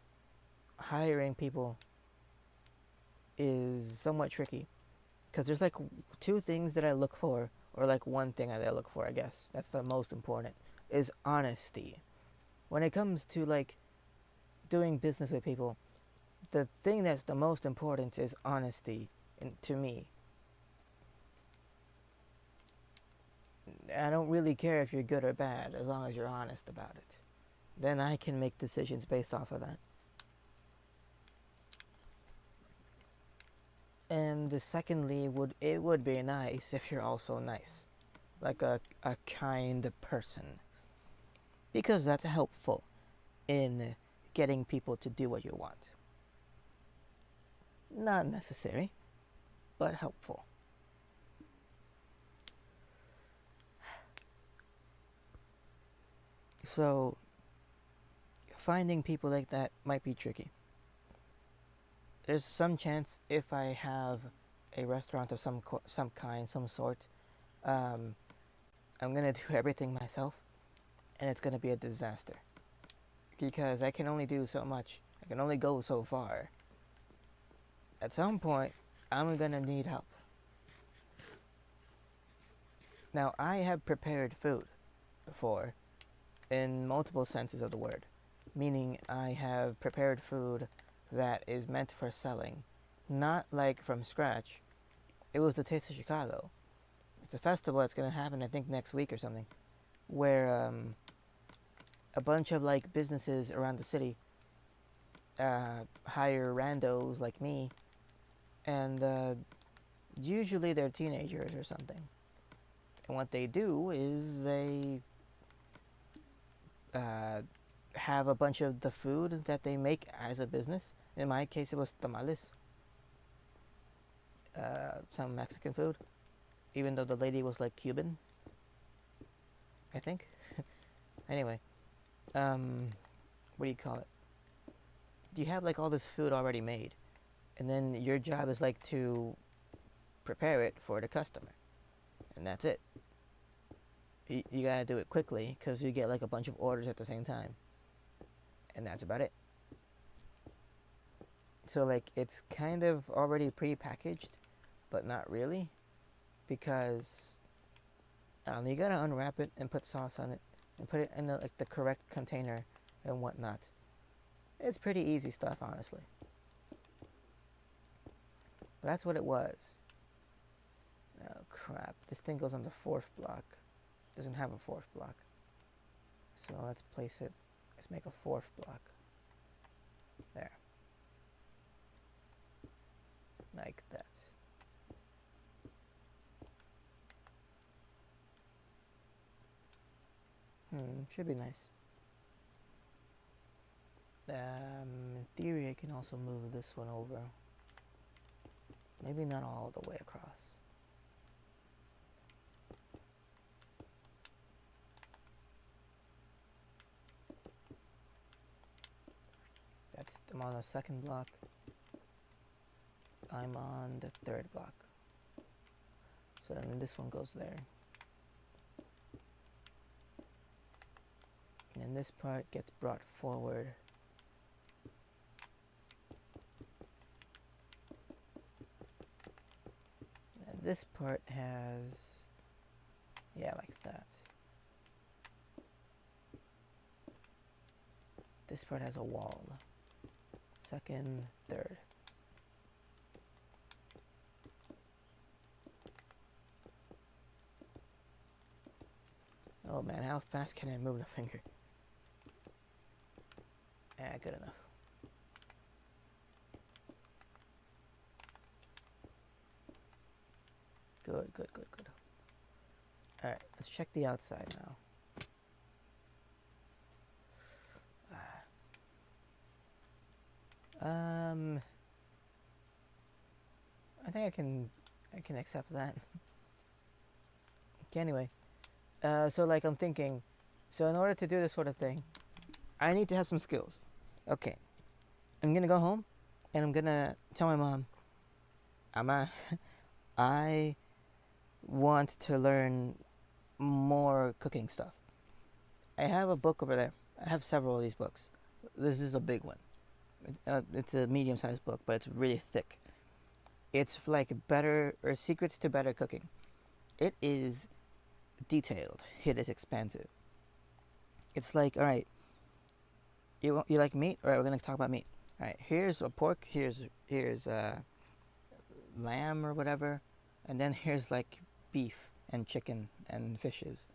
hiring people is somewhat tricky because there's like two things that I look for, or like one thing that I look for, I guess. That's the most important, is honesty. When it comes to like doing business with people, the thing that's the most important is honesty to me. I don't really care if you're good or bad as long as you're honest about it. Then I can make decisions based off of that. And secondly, it would be nice if you're also nice, like a kind person, because that's helpful in getting people to do what you want. Not necessary, but helpful. So finding people like that might be tricky. There's some chance if I have a restaurant of some kind, some sort, um, I'm gonna do everything myself, and it's gonna be a disaster because I can only do so much. I can only go so far. At some point, I'm gonna need help. Now, I have prepared food before in multiple senses of the word, meaning I have prepared food that is meant for selling, not like from scratch. It was the Taste of Chicago. It's a festival that's going to happen, I think, next week or something, where a bunch of like businesses around the city hire randos like me, and usually they're teenagers or something. And what they do is they have a bunch of the food that they make as a business. In my case, it was tamales, some Mexican food, even though the lady was like Cuban, I think. Anyway, what do you call it? You have like all this food already made, and then your job is like to prepare it for the customer, and that's it. You gotta do it quickly because you get like a bunch of orders at the same time, and that's about it. So like it's kind of already pre-packaged, but not really, because I don't know, you gotta unwrap it and put sauce on it and put it in the correct container and whatnot. It's pretty easy stuff, honestly. But that's what it was. Oh crap! This thing goes on the fourth block. Doesn't have a fourth block. So let's place it. Let's make a fourth block. There. Like that. Should be nice. In theory, I can also move this one over. Maybe not all the way across. I'm on the second block. I'm on the third block. So then this one goes there. And then this part gets brought forward. And this part has, yeah, like that. This part has a wall. Second, third. Oh man, how fast can I move the finger? Good enough. Good, good, good, good. Alright, let's check the outside now. think I can accept that. Okay, anyway, so like I'm thinking, so in order to do this sort of thing, I need to have some skills. Okay, I'm gonna go home, and I'm gonna tell my mom, "Ama, I want to learn more cooking stuff. I have a book over there. I have several of these books. This is a big one. It's a medium-sized book, but it's really thick. It's like better or secrets to better cooking. It is detailed. It is expansive. It's like, all right, you like meat? All right, we're gonna talk about meat. All right, here's a pork. Here's lamb or whatever, and then here's like beef and chicken and fishes.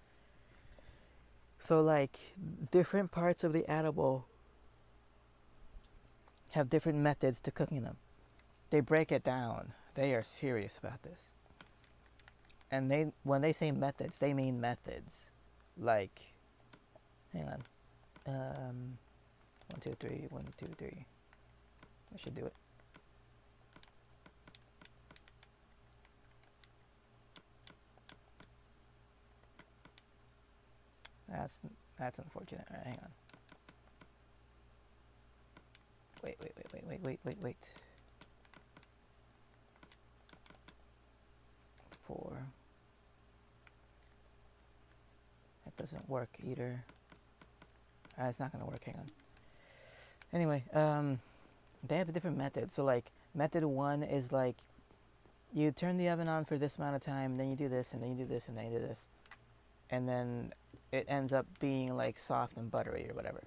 So like different parts of the animal have different methods to cooking them. They break it down. They are serious about this. And when they say methods, they mean methods. Like, hang on. 1, 2, 3, 1, 2, 3. I should do it. That's unfortunate. All right, hang on. Wait. 4. That doesn't work either. It's not gonna work. Hang on. Anyway, they have a different method. So like, method 1 is like, you turn the oven on for this amount of time, then you do this, and then you do this, and then you do this, and then it ends up being like soft and buttery or whatever.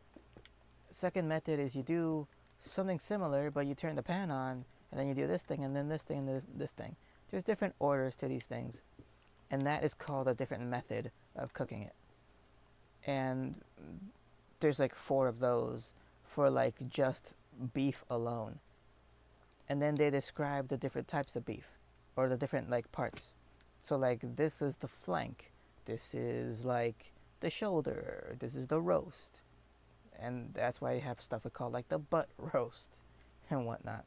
Second method is you do something similar, but you turn the pan on, and then you do this thing, and then this thing, and this thing. There's different orders to these things, and that is called a different method of cooking it. And there's like 4 of those for like just beef alone. And then they describe the different types of beef, or the different like parts. So like, this is the flank, this is like the shoulder, this is the roast. And that's why you have stuff called like the butt roast and whatnot.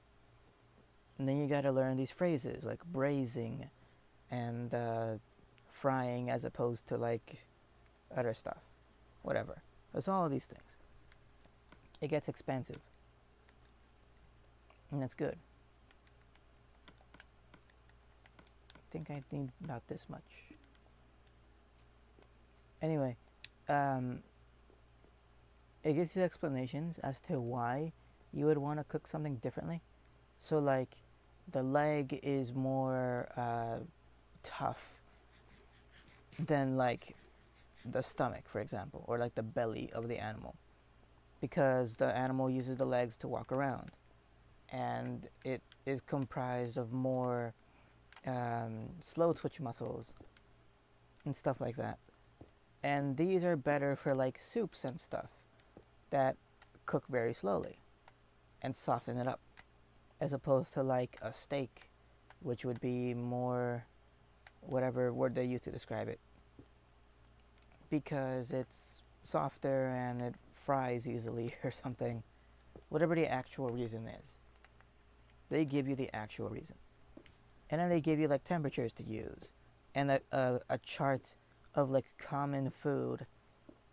And then you gotta learn these phrases like braising and frying, as opposed to like other stuff. Whatever. There's all of these things. It gets expensive. And that's good. I think I need about this much. Anyway, it gives you explanations as to why you would want to cook something differently. So like, the leg is more tough than like the stomach, for example, or like the belly of the animal, because the animal uses the legs to walk around, and it is comprised of more slow twitch muscles and stuff like that. And these are better for like soups and stuff that cook very slowly and soften it up, as opposed to like a steak, which would be more, whatever word they use to describe it, because it's softer and it fries easily or something. Whatever the actual reason is, they give you the actual reason. And then they give you like temperatures to use, and a chart of like common food,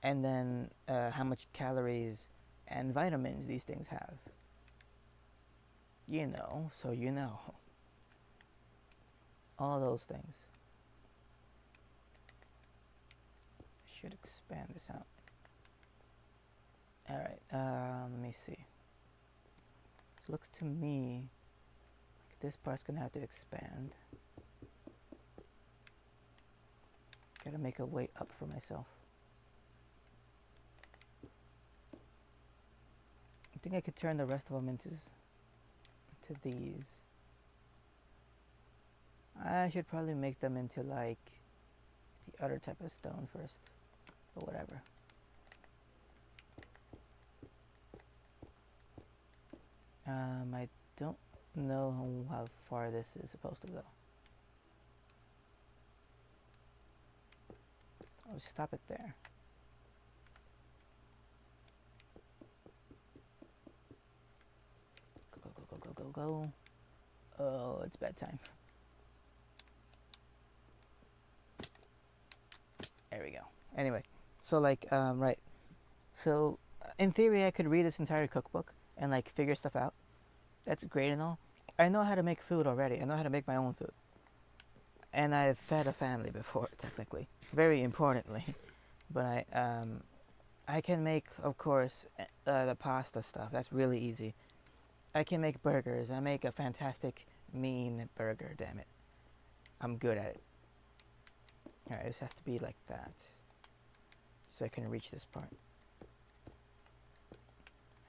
and then how much calories and vitamins these things have. You know, so you know. All those things. I should expand this out. Alright, let me see. It looks to me like this part's gonna have to expand. Gotta make a way up for myself. I think I could turn the rest of them into these. I should probably make them into like the other type of stone first, but whatever. I don't know how far this is supposed to go. I'll stop it there. Go. Oh, it's bedtime. There we go. Anyway, so like, right. So, in theory, I could read this entire cookbook and like figure stuff out. That's great and all. I know how to make food already. I know how to make my own food. And I've fed a family before, technically. Very importantly. But I can make, of course, the pasta stuff. That's really easy. I can make burgers. I make a fantastic, mean burger, damn it. I'm good at it. Alright, this has to be like that. So I can reach this part.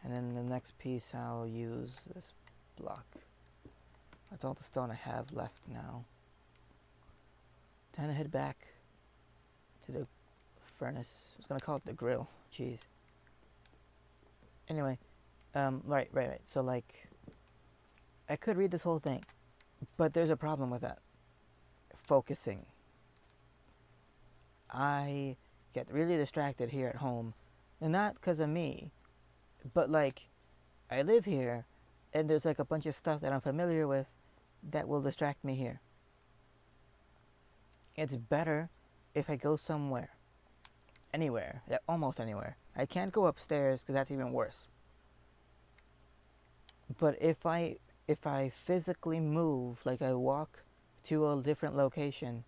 And then the next piece I'll use this block. That's all the stone I have left now. Time to head back to the furnace. I was gonna call it the grill. Jeez. Anyway, right. So like, I could read this whole thing, but there's a problem with that. Focusing. I get really distracted here at home, and not because of me, but like, I live here, and there's like a bunch of stuff that I'm familiar with that will distract me here. It's better if I go somewhere, anywhere, yeah, almost anywhere. I can't go upstairs because that's even worse. But if I physically move, like I walk to a different location,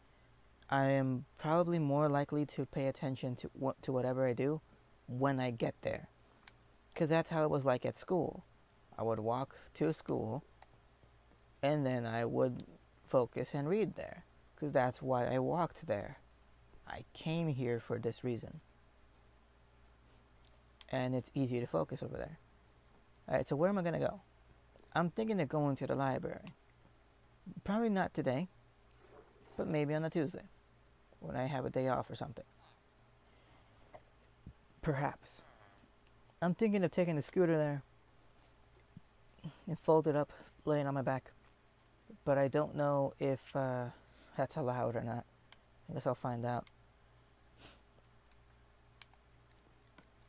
I am probably more likely to pay attention to whatever I do when I get there. Because that's how it was like at school. I would walk to school, and then I would focus and read there. Because that's why I walked there. I came here for this reason. And it's easier to focus over there. Alright, so where am I going to go? I'm thinking of going to the library. Probably not today, but maybe on a Tuesday, when I have a day off or something. Perhaps. I'm thinking of taking the scooter there and fold it up, laying on my back. But I don't know if that's allowed or not. I guess I'll find out.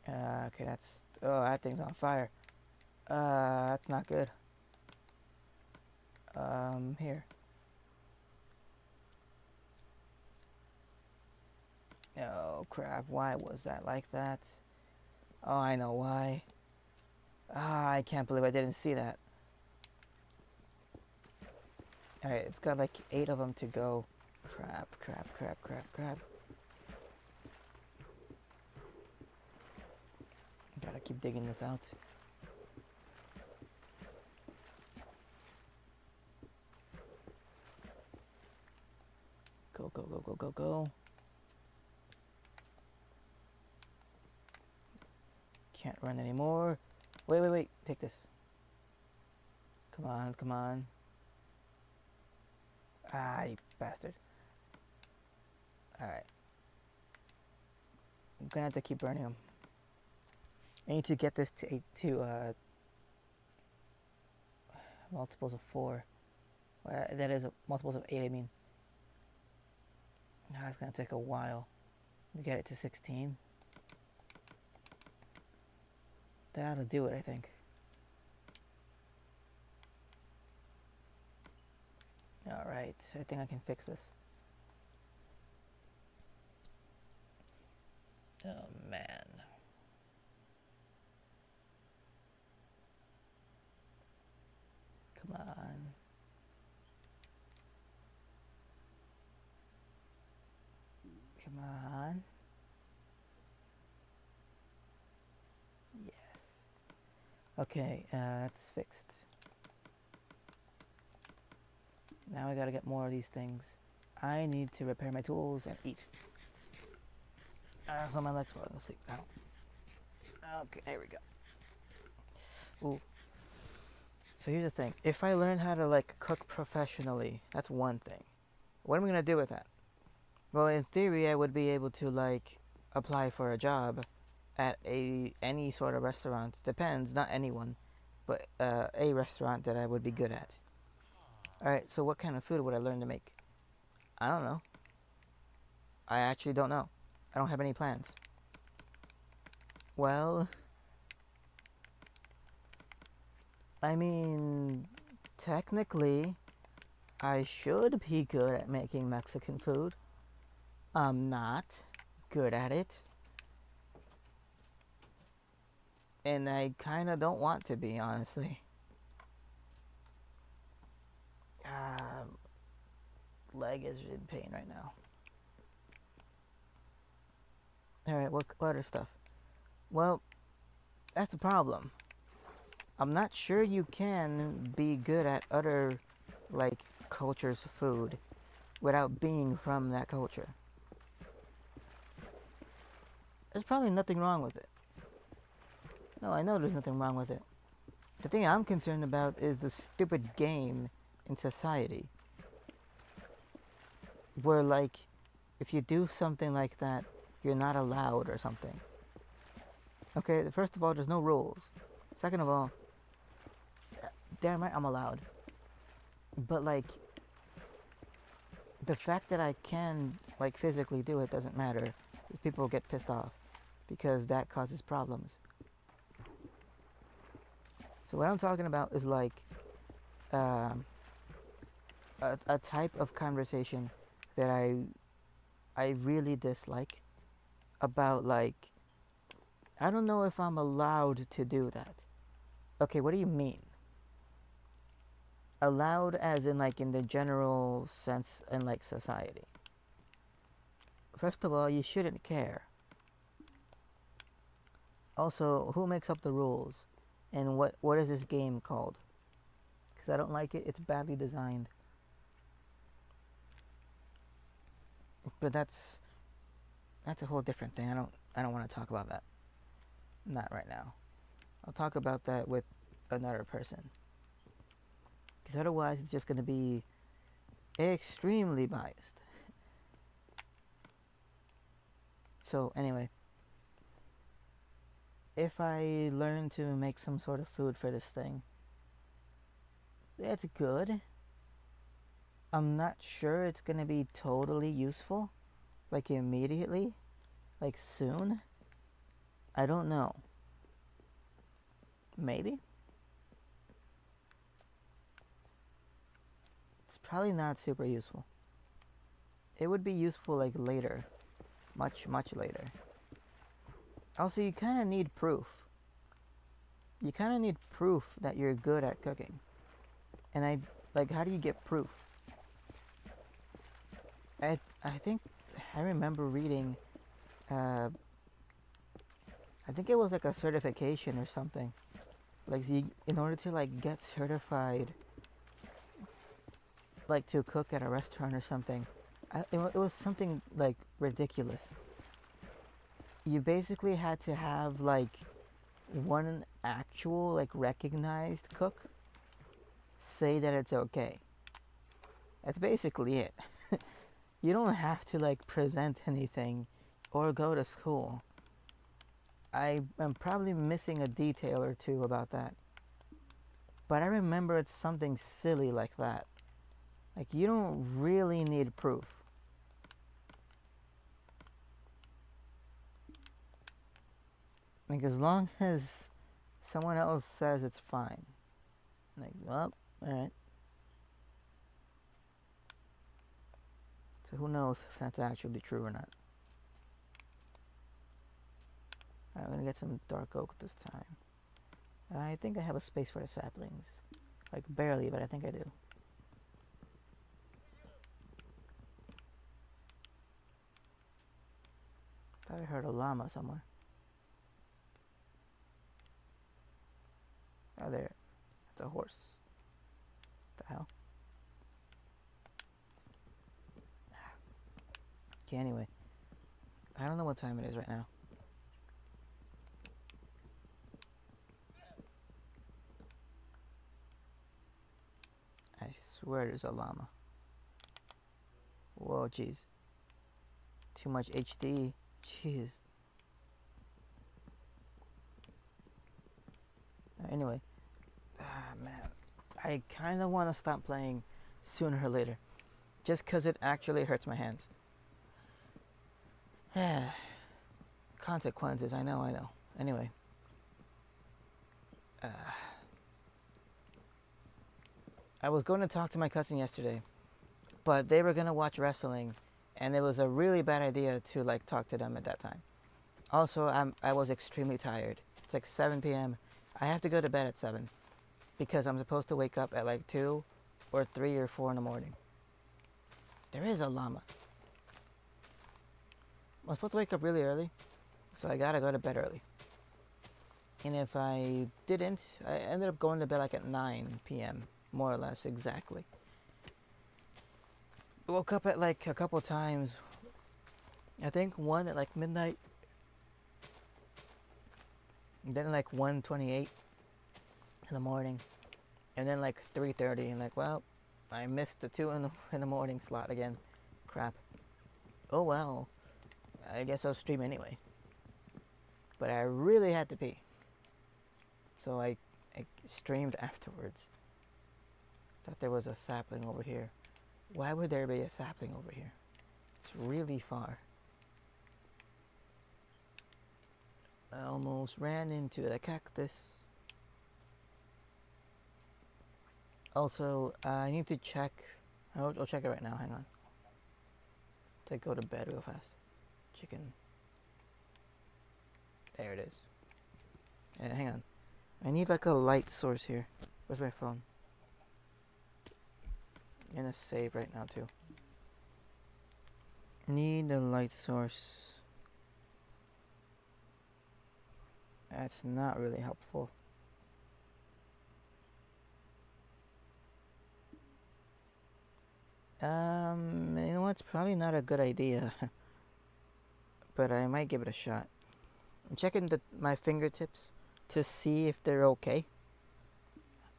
Okay, that's... Oh, that thing's on fire. That's not good. Here. Oh, crap. Why was that like that? Oh, I know why. Ah, I can't believe I didn't see that. Alright, it's got like 8 of them to go. Crap. Gotta keep digging this out. Go. Can't run anymore. Wait. Take this. Come on. Ah, you bastard. Alright. I'm gonna have to keep burning them. I need to get this to multiples of 4. That is multiples of 8, I mean. Now it's gonna take a while to get it to 16. That'll do it, I think. Alright, I think I can fix this. Oh man. Come on. Yes. Okay, that's fixed. Now I gotta get more of these things. I need to repair my tools and eat. So my legs falling asleep now. Okay, there we go. Ooh. So here's the thing. If I learn how to like cook professionally, that's one thing. What am I gonna do with that? Well, in theory, I would be able to like apply for a job at any sort of restaurant. Depends, not anyone, but a restaurant that I would be good at. Alright, so what kind of food would I learn to make? I don't know. I actually don't know. I don't have any plans. Well, I mean, technically, I should be good at making Mexican food. I'm not, good at it. And I kind of don't want to be, honestly. Leg is in pain right now. Alright, what other stuff? Well, that's the problem. I'm not sure you can be good at other, like, cultures' food without being from that culture. There's probably nothing wrong with it. No, I know there's nothing wrong with it. The thing I'm concerned about is the stupid game in society. Where, like, if you do something like that, you're not allowed or something. Okay, first of all, there's no rules. Second of all, damn right I'm allowed. But, like, the fact that I can, like, physically do it doesn't matter. People get pissed off because that causes problems. So what I'm talking about is, like, a type of conversation that I really dislike about, like, I don't know if I'm allowed to do that. Okay, what do you mean? Allowed as in, like, in the general sense in, like, society. First of all, you shouldn't care. Also, who makes up the rules? And what is this game called? Because I don't like it. It's badly designed. But that's a whole different thing. I don't want to talk about that. Not right now. I'll talk about that with another person. Because otherwise it's just going to be extremely biased. So anyway, if I learn to make some sort of food for this thing, that's good. I'm not sure it's going to be totally useful, like immediately, like soon. I don't know. Maybe. It's probably not super useful. It would be useful, like, later. Much, much later. Also, you kind of need proof. You kind of need proof that you're good at cooking. And like, how do you get proof? I think I remember reading, I think it was like a certification or something. Like, so in order to, like, get certified, like, to cook at a restaurant or something, it was something, like, ridiculous. You basically had to have, like, one actual, like, recognized cook say that it's okay. That's basically it. You don't have to, like, present anything or go to school. I am probably missing a detail or two about that. But I remember it's something silly like that. Like, you don't really need proof. Like, as long as someone else says it's fine. Like, well, alright. So who knows if that's actually true or not. Alright, I'm gonna get some dark oak this time. I think I have a space for the saplings. Like, barely, but I think I do. Thought I heard a llama somewhere. Oh, there. It's a horse. What the hell? Okay, anyway. I don't know what time it is right now. I swear there's a llama. Whoa, jeez. Too much HD. Jeez. Anyway. Man. I kind of want to stop playing sooner or later. Just because it actually hurts my hands. Consequences, I know. Anyway. I was going to talk to my cousin yesterday, but they were going to watch wrestling, and it was a really bad idea to like talk to them at that time. Also, I was extremely tired. It's like 7 p.m. I have to go to bed at 7 because I'm supposed to wake up at like 2 or 3 or 4 in the morning. There is a llama. I'm supposed to wake up really early, so I gotta go to bed early. And if I didn't, I ended up going to bed like at 9 p.m., more or less, exactly. Woke up at like a couple times. I think one at like midnight. And then like 1:28 in the morning. And then like 3:30 and like, well, I missed the 2 in the morning slot again. Crap. Oh well. I guess I'll stream anyway. But I really had to pee. So I streamed afterwards. Thought there was a sapling over here. Why would there be a sapling over here? It's really far. I almost ran into the cactus. Also, I need to check. I'll check it right now. Hang on. To go to bed real fast. Chicken. There it is. Hang on. I need like a light source here. Where's my phone? I'm gonna save right now too. Need a light source. That's not really helpful. You know what? It's probably not a good idea. But I might give it a shot. I'm checking my fingertips to see if they're okay.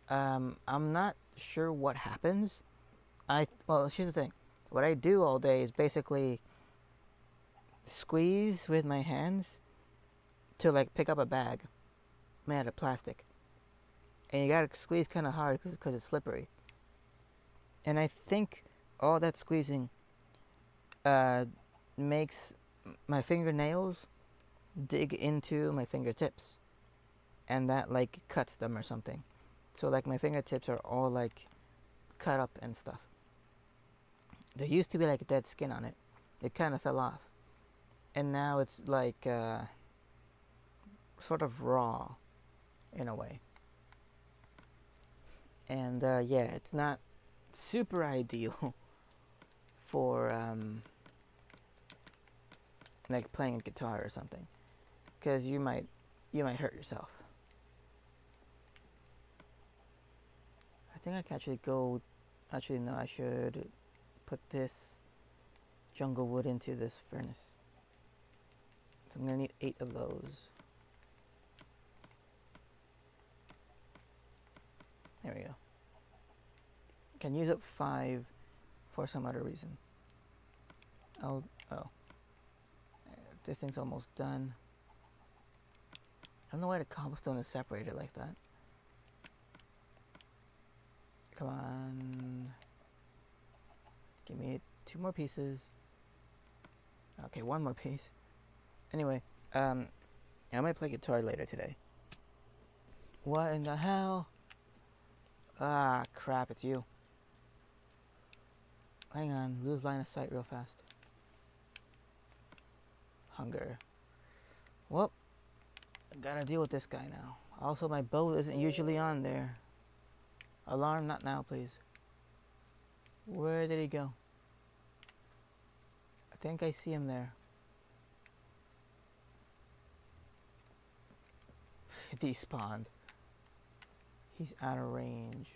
I'm not sure what happens. Well, here's the thing. What I do all day is basically squeeze with my hands to like pick up a bag made out of plastic. And you gotta squeeze kind of hard because it's slippery. And I think all that squeezing makes my fingernails dig into my fingertips. And that like cuts them or something. So like my fingertips are all like cut up and stuff. There used to be like dead skin on it. It kind of fell off. And now it's like sort of raw in a way. And yeah, it's not super ideal for like playing a guitar or something, because you might hurt yourself. I think I can actually go. Actually, no, I should put this jungle wood into this furnace. So I'm gonna need 8 of those. There we go. Can use up 5 for some other reason. Oh. This thing's almost done. I don't know why the cobblestone is separated like that. Come on. Give me 2 more pieces. Okay, 1 more piece. Anyway, I might play guitar later today. What in the hell? Ah, crap, it's you. Hang on, lose line of sight real fast. Hunger. Well, I gotta deal with this guy now. Also, my bow isn't usually on there. Alarm, not now, please. Where did he go? I think I see him there. Despawned. He's out of range.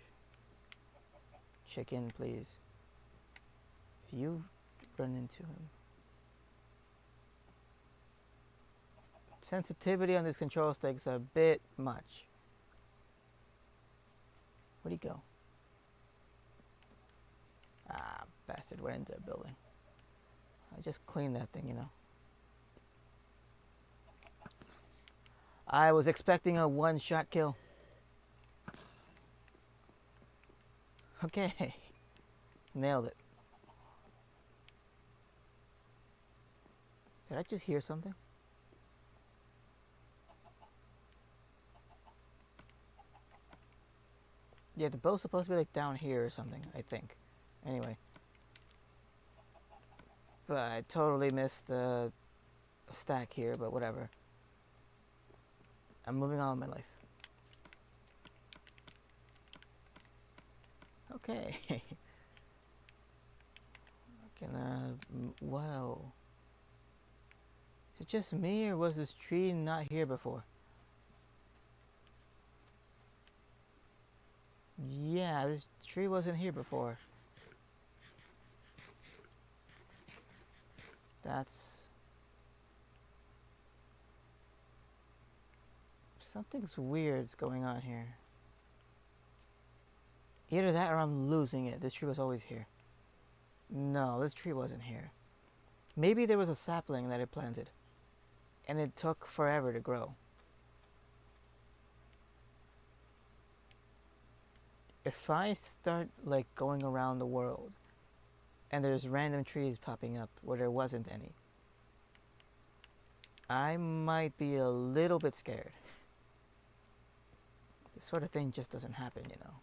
Chicken, please. If you run into him. Sensitivity on this control stick's a bit much. Where'd he go? Ah, bastard, went into the building. I just cleaned that thing, you know. I was expecting a one-shot kill. Okay. Nailed it. Did I just hear something? Yeah, the bow's supposed to be like down here or something, I think. Anyway. But I totally missed the stack here, but whatever. I'm moving on with my life. Okay. Wow. Is it just me, or was this tree not here before? Yeah, this tree wasn't here before. That's... something's weird's going on here. Either that or I'm losing it. This tree was always here. No, this tree wasn't here. Maybe there was a sapling that it planted, and it took forever to grow. If I start like going around the world and there's random trees popping up where there wasn't any, I might be a little bit scared. This sort of thing just doesn't happen, you know.